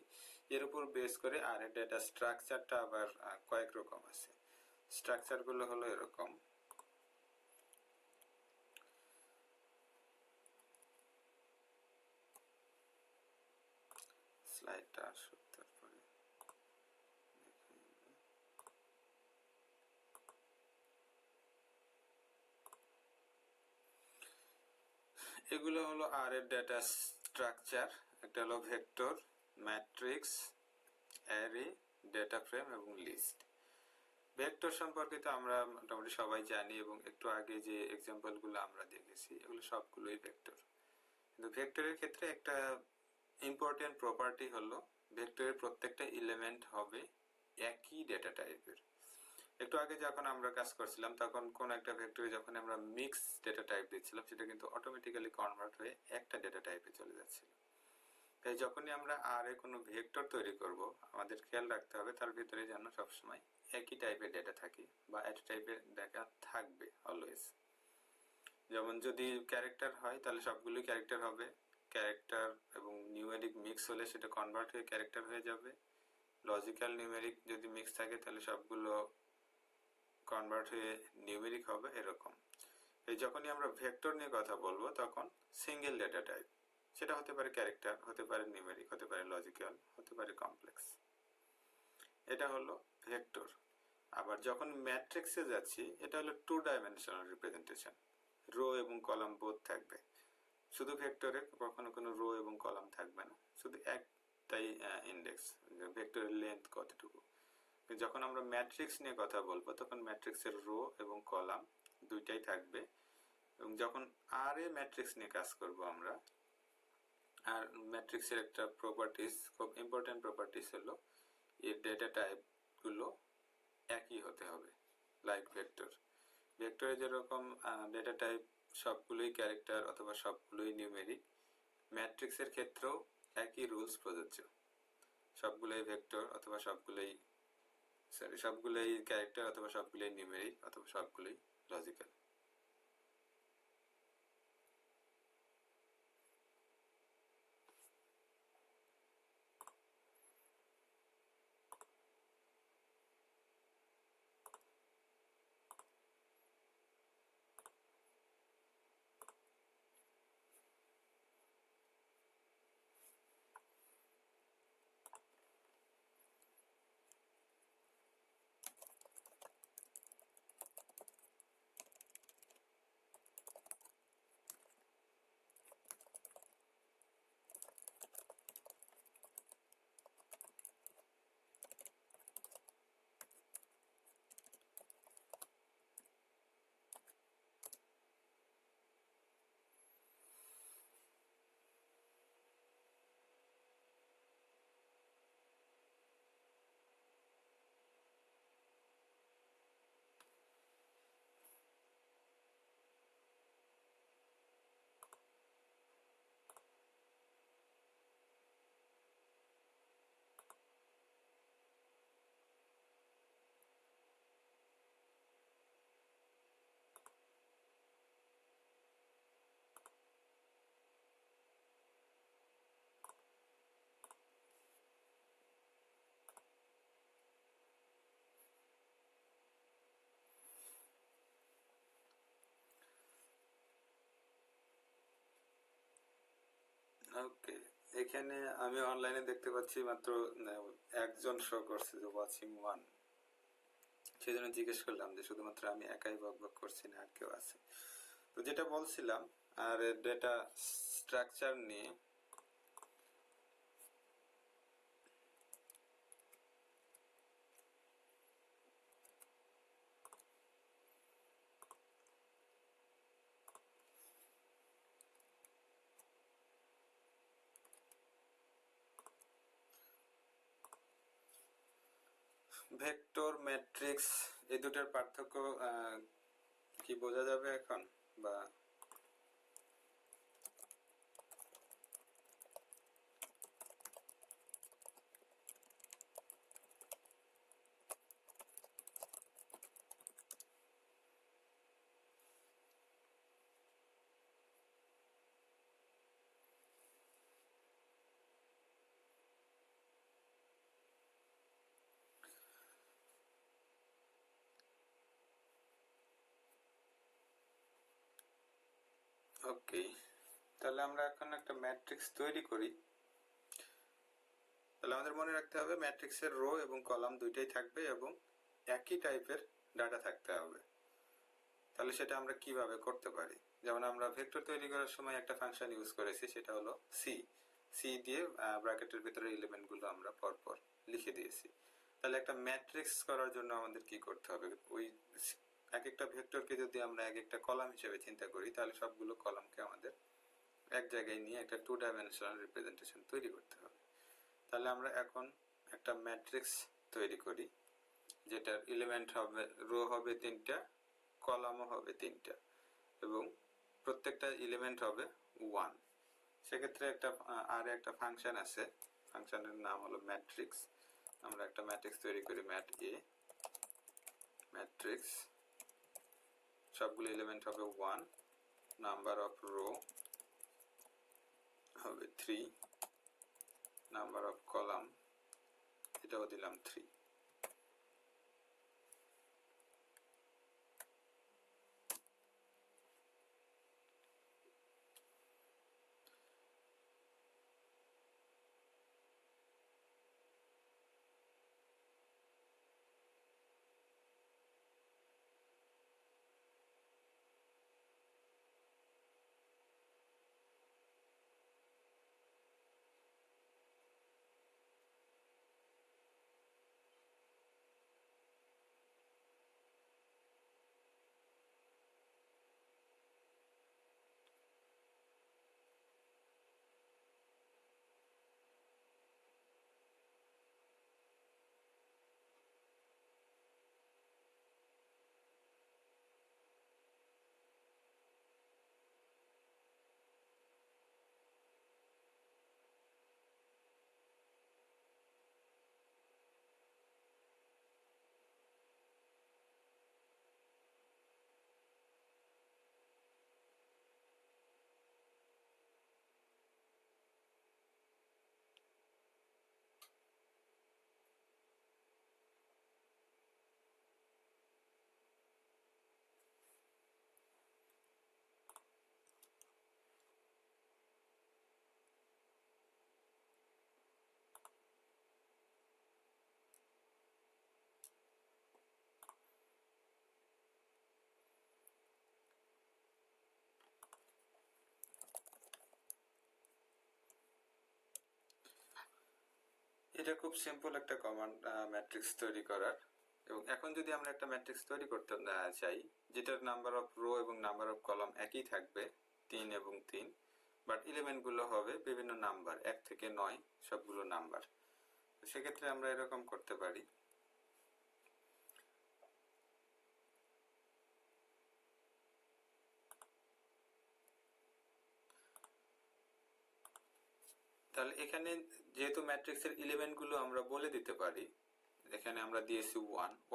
এর উপর বেস করে আর এর ডেটা স্ট্রাকচারটা আবার কয়েক রকম আছে। স্ট্রাকচার গুলো হলো এরকম, স্লাইডটা আসুক তারপরে এগুলো হলো আর এর ডেটা স্ট্রাকচার। একটা হলো vector, matrix, array, data frame এবং লিস্ট। ভেক্টর সম্পর্কে তো আমরা মোটামুটি সবাই জানি এবং একটু আগে যে এক্সাম্পল গুলো আমরা দেখেছি এগুলো সবগুলোই ভেক্টর। কিন্তু ভেক্টরের ক্ষেত্রে একটা ইম্পর্টেন্ট প্রপার্টি হলো ভেক্টরের প্রত্যেকটা এলিমেন্ট হবে একই ডেটা টাইপের। একটু আগে যখন আমরা কাজ করছিলাম তখন কোন একটা ভেক্টরে যখন আমরা মিক্স ডেটা টাইপ দিচ্ছিলাম সেটা কিন্তু অটোমেটিক্যালি কনভার্ট হয়ে একটা ডেটা টাইপে চলে যাচ্ছিল। তাই যখনই আমরা আর এ কোনো ভেক্টর তৈরি করব আমাদের খেয়াল রাখতে হবে তার ভিতরে যেন সবসময় একই টাইপের ডেটা থাকে বা এক টাইপের ডেটা থাকবে অলওয়েজ। যেমন যদি ক্যারেক্টার হয় তাহলে সবগুলোই ক্যারেক্টার হবে, ক্যারেক্টার এবং নিউমেরিক মিক্স হলে সেটা কনভার্ট হয়ে ক্যারেক্টার হয়ে যাবে, লজিক্যাল নিউমেরিক যদি মিক্স থাকে তাহলে সবগুলো কনভার্ট হয়ে নিউমেরিক হবে, এরকম। এই যখনই আমরা ভেক্টর নিয়ে কথা বলবো তখন সিঙ্গেল ডেটা টাইপ, সেটা হতে পারে ক্যারেক্টার, হতে পারে নিউমেরিক, হতে পারে লজিক্যাল, হতে পারে কমপ্লেক্স, এটা হলো ভেক্টর। আবার যখন ম্যাট্রিক্সে যাচ্ছি এটা হলো 2 ডাইমেনশনাল রিপ্রেজেন্টেশন, রো এবং কলাম বোথ থাকবে। শুধু ভেক্টরে কখনো কোনো রো এবং কলাম থাকবে না, শুধু একটাই ইন্ডেক্স, ভেক্টরের লেন্থ কতটুকু। যখন আমরা ম্যাট্রিক্স নিয়ে কথা বলবো তখন ম্যাট্রিক্সের রো এবং কলাম দুইটাই থাকবে। এবং যখন আর এ ম্যাট্রিক্স নিয়ে কাজ করব আমরা, আর ম্যাট্রিক্সের একটা প্রপার্টিস, খুব ইম্পর্টেন্ট প্রপার্টিস হলো এর ডেটা টাইপ গুলো একই হতে হবে। লাইক ভেক্টর, ভেক্টরে যেরকম ডেটা টাইপ সবগুলোই ক্যারেক্টার অথবা সবগুলোই নিউমেরিক, ম্যাট্রিক্সের ক্ষেত্রেও একই রুলস প্রযোজ্য, সবগুলোই ভেক্টর অথবা সবগুলোই ক্যারেক্টার অথবা সবগুলোই নিউমেরিক অথবা সবগুলোই লজিক্যাল। ওকে, এখানে আমি অনলাইনে দেখতে পাচ্ছি মাত্র একজন শো করছে, যে ওয়াচিং ওয়ান। সেই জন্য জিজ্ঞেস করলাম যে শুধুমাত্র আমি একাই বকবক করছি না আর কেউ আছে। তো যেটা বলছিলাম, আর ডেটা স্ট্রাকচার নিয়ে, ভেক্টর ম্যাট্রিক্স এই দুটার পার্থক্য কি বোঝা যাবে এখন? বা ওকে, তাহলে আমরা এখন একটা ম্যাট্রিক্স তৈরি করি। তাহলে আমাদের মনে রাখতে হবে ম্যাট্রিক্সের রো এবং কলাম দুইটাই থাকবে এবং একই টাইপের ডাটা থাকতে হবে। তাহলে সেটা আমরা কিভাবে করতে পারি? যেমন আমরা ভেক্টর তৈরি করার সময় একটা ফাংশন ইউজ করেছি, সেটা হলো সি দিয়ে ব্র্যাকেটের ভিতরে এলিমেন্টগুলো আমরা পরপর লিখে দিয়েছি। তাহলে একটা ম্যাট্রিক্স করার জন্য আমাদের কি করতে হবে? ওই এক একটা ভেক্টরকে যদি আমরা এক একটা কলাম হিসেবে চিন্তা করি, তাহলে সবগুলো কলামকে আমাদের এক জায়গায় নিয়ে একটা 2 ডাইমেনশনাল রিপ্রেজেন্টেশন তৈরি করতে হবে। তাহলে আমরা এখন একটা ম্যাট্রিক্স তৈরি করি, যেটার এলিমেন্ট হবে, রো হবে 3টা, কলামও হবে 3টা, এবং প্রত্যেকটা এলিমেন্ট হবে 1। সেক্ষেত্রে একটা ফাংশন আছে, ফাংশনের নাম হলো ম্যাট্রিক্স। আমরা একটা ম্যাট্রিক্স তৈরি করি, ম্যাট এ ম্যাট্রিক্স, সবগুলো এলিমেন্ট হবে 1, নাম্বার অফ রো হবে 3, নাম্বার অফ কলাম এটাও দিলাম 3। এটা খুব সিম্পল একটা কমান্ড ম্যাট্রিক্স তৈরি করার। এবং এখন যদি আমরা একটা ম্যাট্রিক্স তৈরি করতে চাই, যেটার নাম্বার অফ রো এবং নাম্বার অফ কলাম একই থাকবে 3 এবং 3, বাট এলিমেন্ট গুলো হবে বিভিন্ন নাম্বার, 1 থেকে 9 সবগুলো নাম্বার। সেক্ষেত্রে আমরা এরকম করতে পারি, তাহলে এখানে যেহেতু ম্যাট্রিক্সের এলিমেন্ট গুলো আমরা বলে দিতে পারি, এখানে আমরা দিয়েছি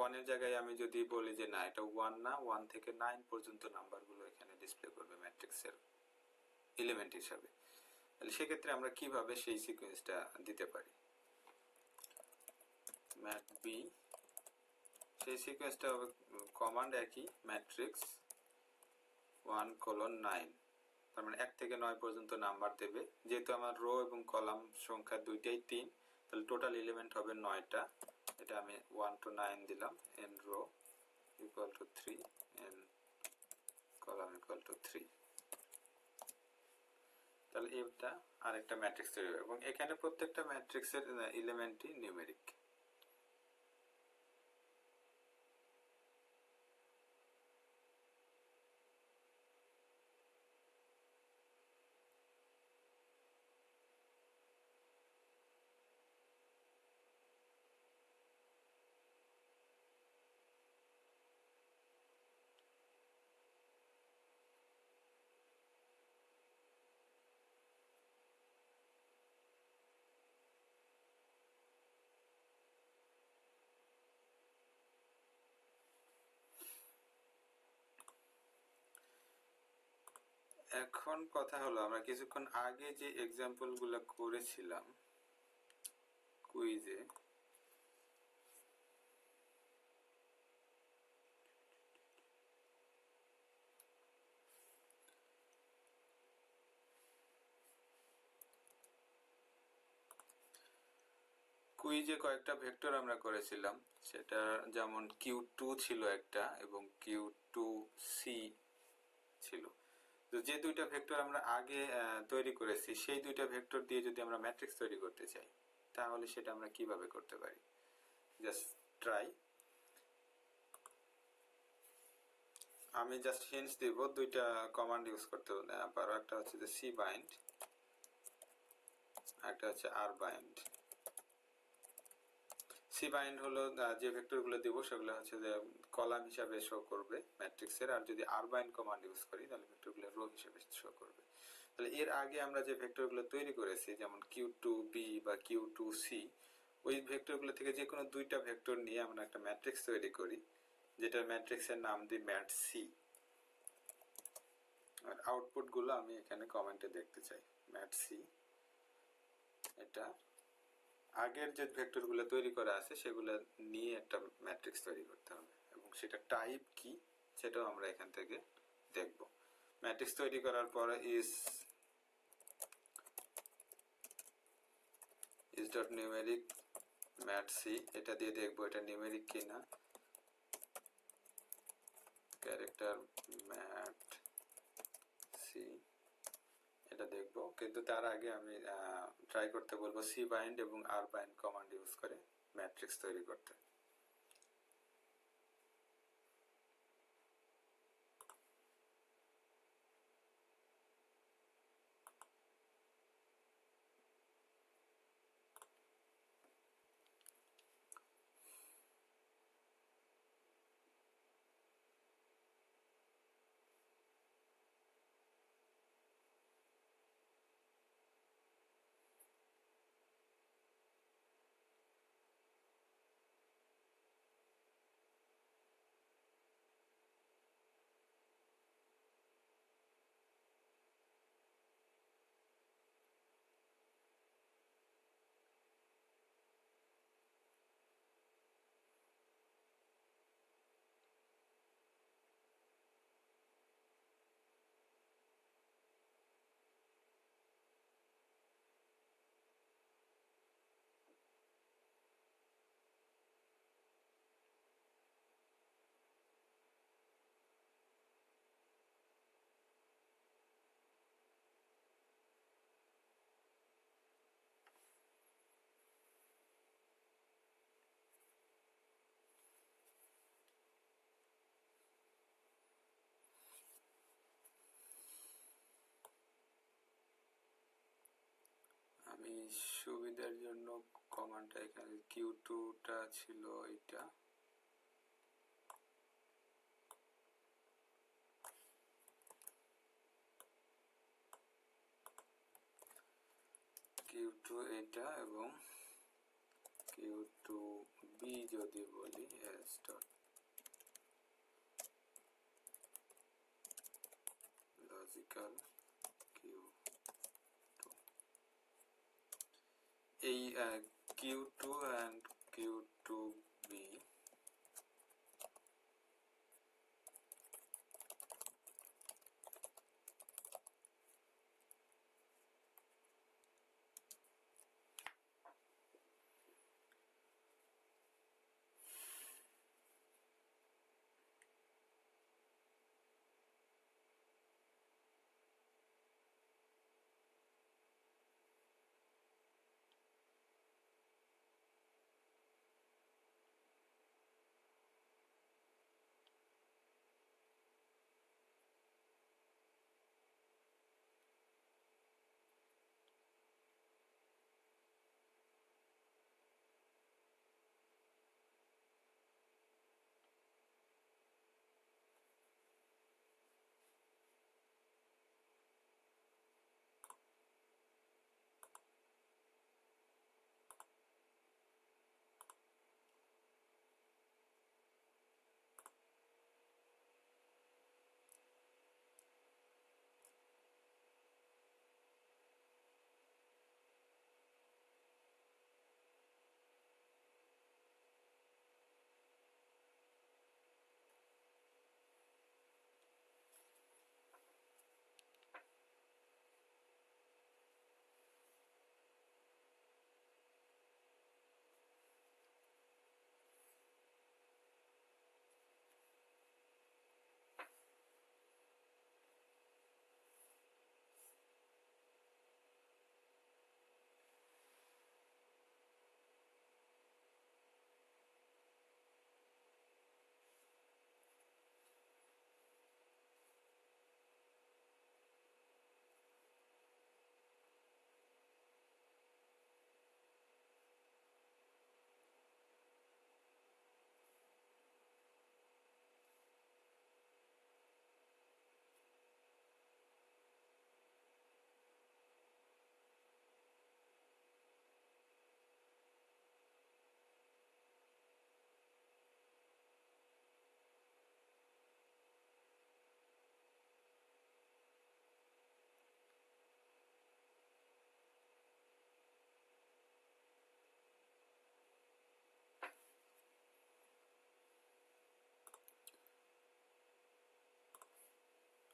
1 এর জায়গায় আমি যদি বলি যে না, এটা 1 না, 1 থেকে 9 পর্যন্ত নাম্বারগুলো এখানে ডিসপ্লে করবে ম্যাট্রিক্সের এলিমেন্ট হিসাবে। তাহলে সেক্ষেত্রে আমরা কিভাবে সেই সিকোয়েন্সটা দিতে পারি? ম্যাট বি, সেই সিকোয়েন্সটা হবে কমান্ড একই, ম্যাট্রিক্স 1:9, তার মানে 1 থেকে 9 পর্যন্ত নাম্বার দেবে। যেহেতু আমার রো এবং কলাম সংখ্যা দুইটাই 3, তাহলে টোটাল এলিমেন্ট হবে 9টা। এটা আমি 1 to 9 দিলাম। n row equal to 3, n column equal to 3। তাহলে এটা আরেকটা ম্যাট্রিক্স তৈরি হবে এবং এখানে প্রত্যেকটা ম্যাট্রিক্সের এলিমেন্টই নিউমেরিক। এখন কথা হলো আমরা কিছুক্ষণ আগে যে এক্সাম্পল গুলো করেছিলাম কুইজে, কুইজে কয়েকটা ভেক্টর আমরা করেছিলাম। সেটা যেমন Q2 ছিল একটা এবং Q2C ছিল। তো যে দুইটা ভেক্টর আমরা আগে তৈরি করেছি সেই দুইটা ভেক্টর দিয়ে যদি আমরা ম্যাট্রিক্স তৈরি করতে চাই তাহলে সেটা আমরা কিভাবে করতে পারি? Just try. আমি জাস্ট হিন্টস দিব, দুইটা কমান্ড ইউজ করতে পারো। একটা হচ্ছে যে সি বাইন্ড, একটা হচ্ছে আর বাইন্ড। সি বাইন্ড হলো যে ভেক্টরগুলো দেব সেগুলো হচ্ছে যে কলাম হিসাবে শো করবে ম্যাট্রিক্সের, আর যদি আর বাইন্ড কমান্ড ইউজ করি তাহলে ভেক্টরগুলো রো হিসাবে শো করবে। তাহলে এর আগে আমরা যে ভেক্টরগুলো তৈরি করেছি যেমন Q2B বা Q2C, ওই ভেক্টরগুলো থেকে যে কোনো দুইটা ভেক্টর নিয়ে আমরা একটা ম্যাট্রিক্স তৈরি করি, যেটা ম্যাট্রিক্সের নাম দিই ম্যাট সি। আর আউটপুট গুলো আমি এখানে কমেন্টে দেখতে চাই। ম্যাট সি, এটা আগের যে ভেক্টরগুলো তৈরি করা আছে সেগুলো নিয়ে একটা ম্যাট্রিক্স তৈরি করতে হবে এবং সেটা টাইপ কি সেটাও আমরা এখান থেকে দেখব। ম্যাট্রিক্স তৈরি করার পরে is dot numeric mat c, এটা দিয়ে দেখবো এটা নিউমেরিক কিনা। ক্যারেক্টার ম্যাট সি, এটা দেখবো, কিন্তু তার আগে আমি ট্রাই করতে বলবো সি বাইন্ড এবং আর বাইন্ড কমান্ড ইউজ করে ম্যাট্রিক্স তৈরি করতে। আমি সুবিধার জন্য কমান্ডটা এখানে Q2টা ছিল এটা, Q2 এটা এবং Q2B যদি বলি s dot লজিক্যাল Q2, এই Q2 and Q2B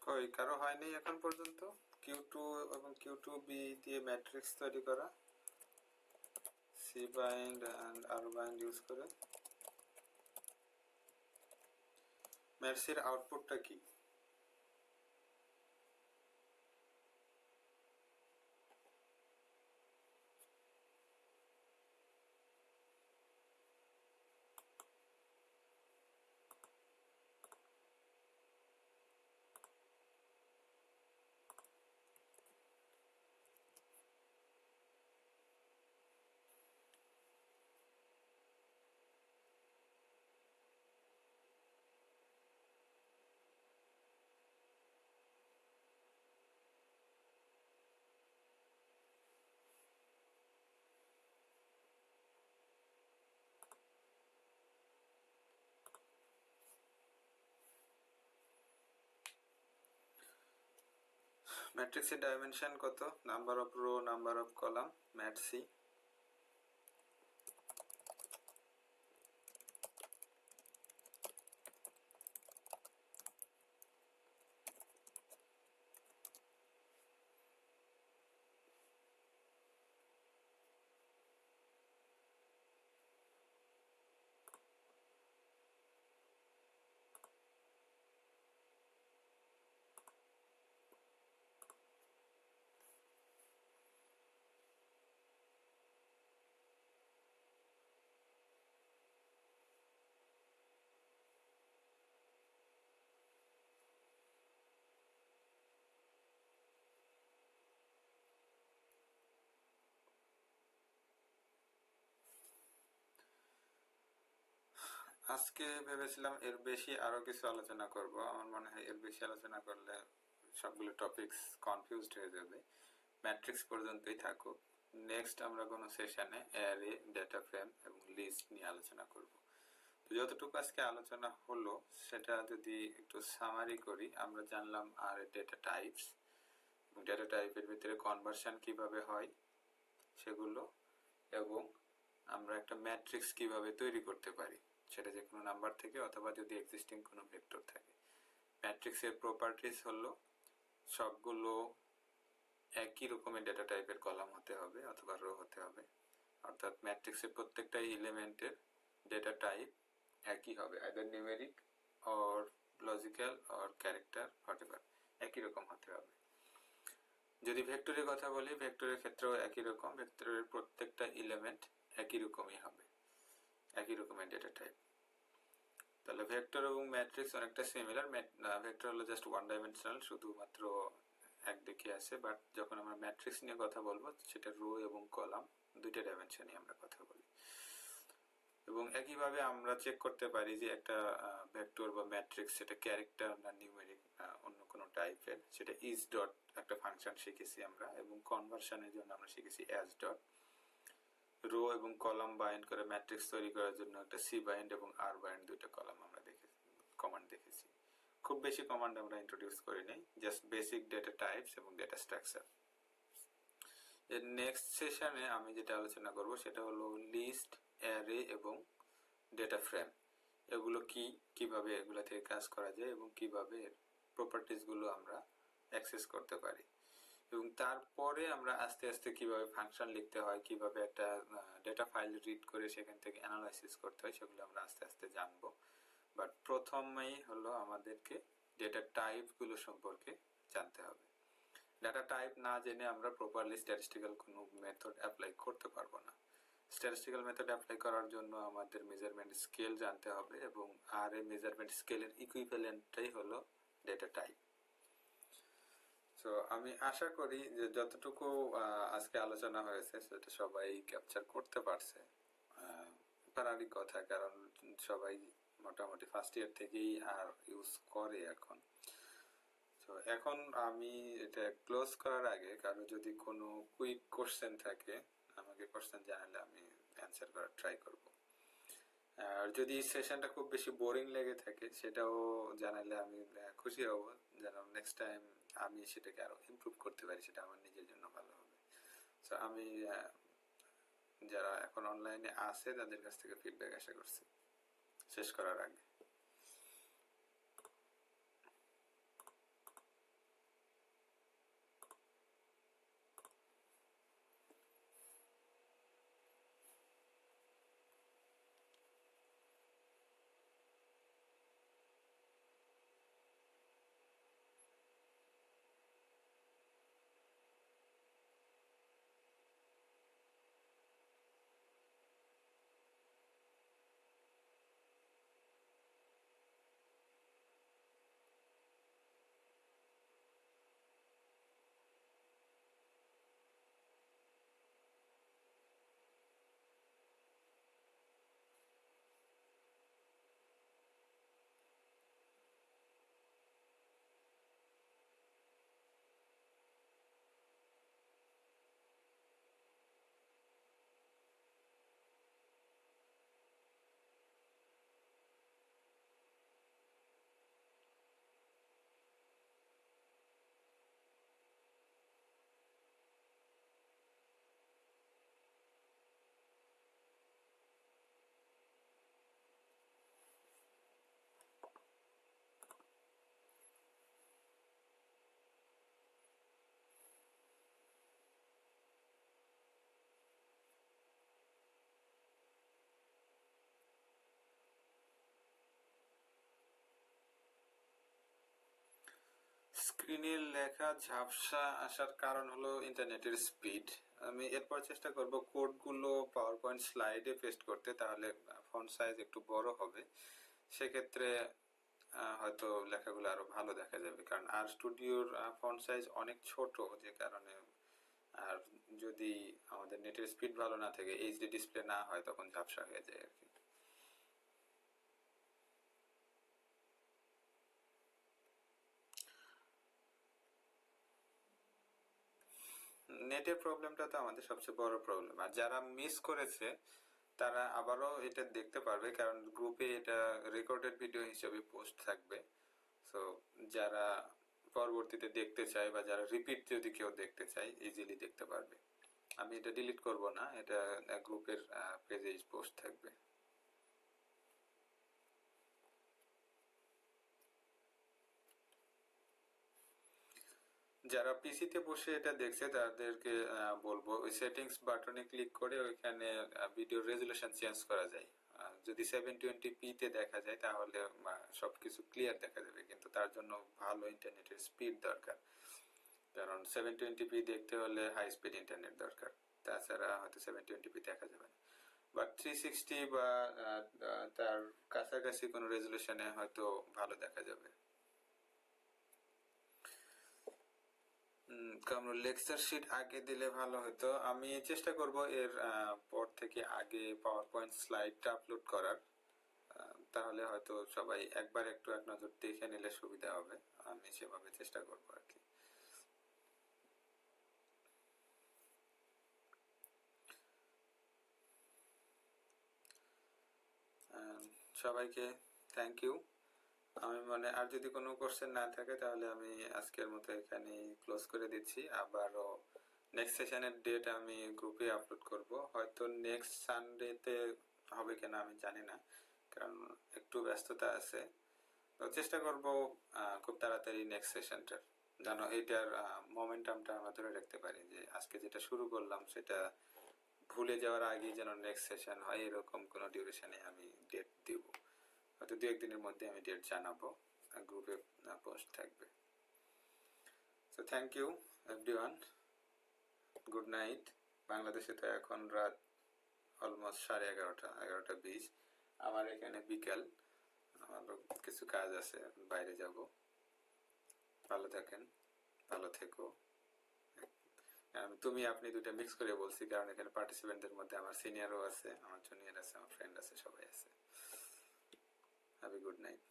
কই কারো হয়নি এখন পর্যন্ত Q2 এবং Q2b দিয়ে ম্যাট্রিক্স তৈরি করা cbind and rbind ইউজ করে? ম্যাট্রিক্সের আউটপুটটা কি? ম্যাট্রিক্সের ডাইমেনশন কত? Number of row, number of column, mat c. আজকে ভেবেছিলাম এর বেশি আরো কিছু আলোচনা করব। আমার মনে হয় এর বেশি আলোচনা করলে সবগুলো টপিকস কনফিউজড হয়ে যাবে। ম্যাট্রিক্স পর্যন্তই থাকুক। নেক্সট আমরা কোনো সেশনে অ্যারে, ডেটা ফ্রেম এবং লিস্ট নিয়ে আলোচনা করব। তো যতটুকু আজকে আলোচনা হলো সেটা যদি একটু সামারি করি, আমরা জানলাম আর ডেটা টাইপস, ডেটা টাইপের ভিতরে কনভার্সন কিভাবে হয় সেগুলো, এবং আমরা একটা ম্যাট্রিক্স কিভাবে তৈরি করতে পারি, সেটা যে কোনো নাম্বার থেকে অথবা যদি এক্সিস্টিং কোনো ভেক্টর থাকে। ম্যাট্রিক্সের প্রপার্টিস হলো সবগুলো একই রকমের ডেটা টাইপের কলাম হতে হবে অথবা রো হতে হবে, অর্থাৎ ম্যাট্রিক্সের প্রত্যেকটা এলিমেন্টের ডেটা টাইপ একই হবে, either numeric or logical or character whatever, একই রকম হতে হবে। যদি ভেক্টরের কথা বলি, ভেক্টরের ক্ষেত্রেও একই রকম, ভেক্টরের প্রত্যেকটা এলিমেন্ট একই রকমই হবে, একই রকমের ডেটা টাইপ। তাহলে ভেক্টর এবং ম্যাট্রিক্স অনেকটা সিমিলার। ভেক্টর হলো জাস্ট ওয়ান ডাইমেনশনাল, শুধুমাত্র একদিকে আছে, বাট যখন আমরা ম্যাট্রিক্স নিয়ে কথা বলবো সেটা রো এবং কলাম দুইটা ডাইমেনশনে আমরা কথা বলি। এবং একইভাবে আমরা চেক করতে পারি যে একটা ভেক্টর বা ম্যাট্রিক্স সেটা ক্যারেক্টার না নিউমেরিক অন্য কোনো টাইপের, সেটা ইজ ডট একটা ফাংশন শিখেছি আমরা, এবং কনভার্সনের জন্য আমরা শিখেছি অ্যাজ ডট। রো এবং কলাম বাইন্ড করে ম্যাট্রিক্স তৈরি করার জন্য একটা সি বাইন্ড এবং আর বাইন্ড দুইটা কলাম আমরা কমান্ড দেখেছি। খুব বেশি কমান্ড আমরা ইন্ট্রোডিউস করি নাই, জাস্ট বেসিক ডেটা টাইপস এবং ডেটা স্ট্রাকচার। এর নেক্সট সেশনে আমি যেটা আলোচনা করব সেটা হলো লিস্ট, অ্যারে এবং ডেটা ফ্রেম। এগুলো কি, কিভাবে এগুলা থেকে কাজ করা যায় এবং কিভাবে এর প্রপার্টিজ গুলো আমরা অ্যাক্সেস করতে পারি, এবং তারপরে আমরা আস্তে আস্তে কিভাবে ফাংশন লিখতে হয়, কিভাবে একটা ডেটা ফাইল রিড করে সেখান থেকে অ্যানালাইসিস করতে হয়, সেগুলো আমরা আস্তে আস্তে জানবো। বাট প্রথমেই হলো আমাদেরকে ডেটা টাইপ গুলো সম্পর্কে জানতে হবে। ডেটা টাইপ না জেনে আমরা প্রপারলি স্ট্যাটিস্টিক্যাল কোনো মেথড অ্যাপ্লাই করতে পারবো না। স্ট্যাটিস্টিক্যাল মেথড অ্যাপ্লাই করার জন্য আমাদের মেজারমেন্ট স্কেল জানতে হবে, এবং আর এই মেজারমেন্ট স্কেলের ইকুইভ্যালেন্টটাই হলো ডেটা টাইপ। তো আমি আশা করি যে যতটুকু আজকে আলোচনা হয়েছে সেটা সবাই ক্যাপচার করতে পারছে। পারারই কথা, কারণ সবাই মোটামুটি ফার্স্ট ইয়ার থেকেই আর ইউজ করে এখন। তো এখন আমি এটা ক্লোজ করার আগে কারো যদি কোনো কুইক কোশ্চেন থাকে আমাকে কোশ্চেন জানালে আমি অ্যান্সার করার ট্রাই করব। আর যদি সেশনটা খুব বেশি বোরিং লেগে থাকে সেটাও জানালে আমি খুশি হব, যেন নেক্সট টাইম আমি সেটাকে আরো ইমপ্রুভ করতে পারি, সেটা আমার নিজের জন্য ভালো হবে। তো আমি যারা এখন অনলাইনে আছে তাদের কাছ থেকে ফিডব্যাক আশা করছি শেষ করার আগে। স্ক্রিনের লেখা ঝাপসা আসার কারণ হলো ইন্টারনেটের স্পিড। আমি এরপর চেষ্টা করব কোডগুলো পাওয়ার পয়েন্ট স্লাইডে পেস্ট করতে, তাহলে ফন্ট সাইজ একটু বড় হবে। সেক্ষেত্রে হয়তো লেখাগুলো আরো ভালো দেখা যাবে, কারণ আর স্টুডিওর ফন্ট সাইজ অনেক ছোট, যে কারণে আর যদি আমাদের নেটের স্পিড ভালো না থাকে, এইচডি ডিসপ্লে না হয়, তখন ঝাপসা হয়ে যায় আর কি। নেটের প্রবলেমটা তো আমাদের সবচেয়ে বড় প্রবলেম, আর যারা মিস করেছে তারা আবারও এটা দেখতে পারবে, কারণ গ্রুপে এটা রেকর্ডেড ভিডিও হিসেবে পোস্ট থাকবে। সো যারা পরবর্তীতে দেখতে চায় বা যারা রিপিট যদি কেউ দেখতে চায়, ইজিলি দেখতে পারবে। আমি এটা ডিলিট করব না, এটা গ্রুপের পেজে পোস্ট থাকবে। যারা পিসিতে বসে এটা দেখছে তাদেরকে বলবো ওই সেটিংস বাটনে ক্লিক করে ওইখানে ভিডিও রেজুলেশন চেঞ্জ করা যায়। যদি 720p তে দেখা যায় তাহলে সবকিছু ক্লিয়ার দেখা যাবে, কিন্তু তার জন্য ভালো ইন্টারনেটের স্পিড দরকার, কারণ 720p দেখতে হলে হাই স্পিড ইন্টারনেট দরকার, তাছাড়া হয়তো 720p দেখা যাবে না। বাট 360 বা তার কাছাকাছি কোনো রেজুলেশনে হয়তো ভালো দেখা যাবে। কারণ লেকচার শিট আগে দিলে ভালো হতো। আমি চেষ্টা করব এর পর থেকে আগে পাওয়ার পয়েন্ট স্লাইডটা আপলোড করার, তাহলে হয়তো সবাই একবার একটু এক নজর দেখে নিলে সুবিধা হবে। আমি সেভাবে চেষ্টা করব আর কি। সবাইকে থ্যাংক ইউ। আমি আর যদি কোনো কোশ্চেন না থাকে তাহলে আমি আজকের মতো এখানে ক্লোজ করে দিচ্ছি। আবারও নেক্সট সেশনের ডেট আমি গ্রুপে আপলোড করব, হয়তো নেক্সট সানডেতে হবে কিনা আমি জানি না, কারণ একটু ব্যস্ততা আছে। তো চেষ্টা করব খুব তাড়াতাড়ি নেক্সট সেশনটার, যেন এইটার মোমেন্টামটা আমরা ধরে রাখতে পারি, যে আজকে যেটা শুরু করলাম সেটা ভুলে যাওয়ার আগে যেন নেক্সট সেশন হয়, এরকম কোনো ডিউরেশনে আমি ডেট দিব। হয়তো 2-1 দিনের মধ্যে আমি ডেট জানাবো, গ্রুপে পোস্ট থাকবে। So thank you everyone, good night. বাংলাদেশে তো এখন রাত অলমোস্ট 11:30, আমার এখানে বিকাল, আমারও কিছু কাজ আছে, বাইরে যাব। ভালো থাকেন, ভালো থেকো। তুমি আপনি দুটা মিক্স করে বলছি, কারণ এখানে পার্টিসিপেন্টদের মধ্যে আমার সিনিয়রও আছে, আমার জুনিয়র আছে, আমার ফ্রেন্ড আছে, সবাই আছে। Have a good night.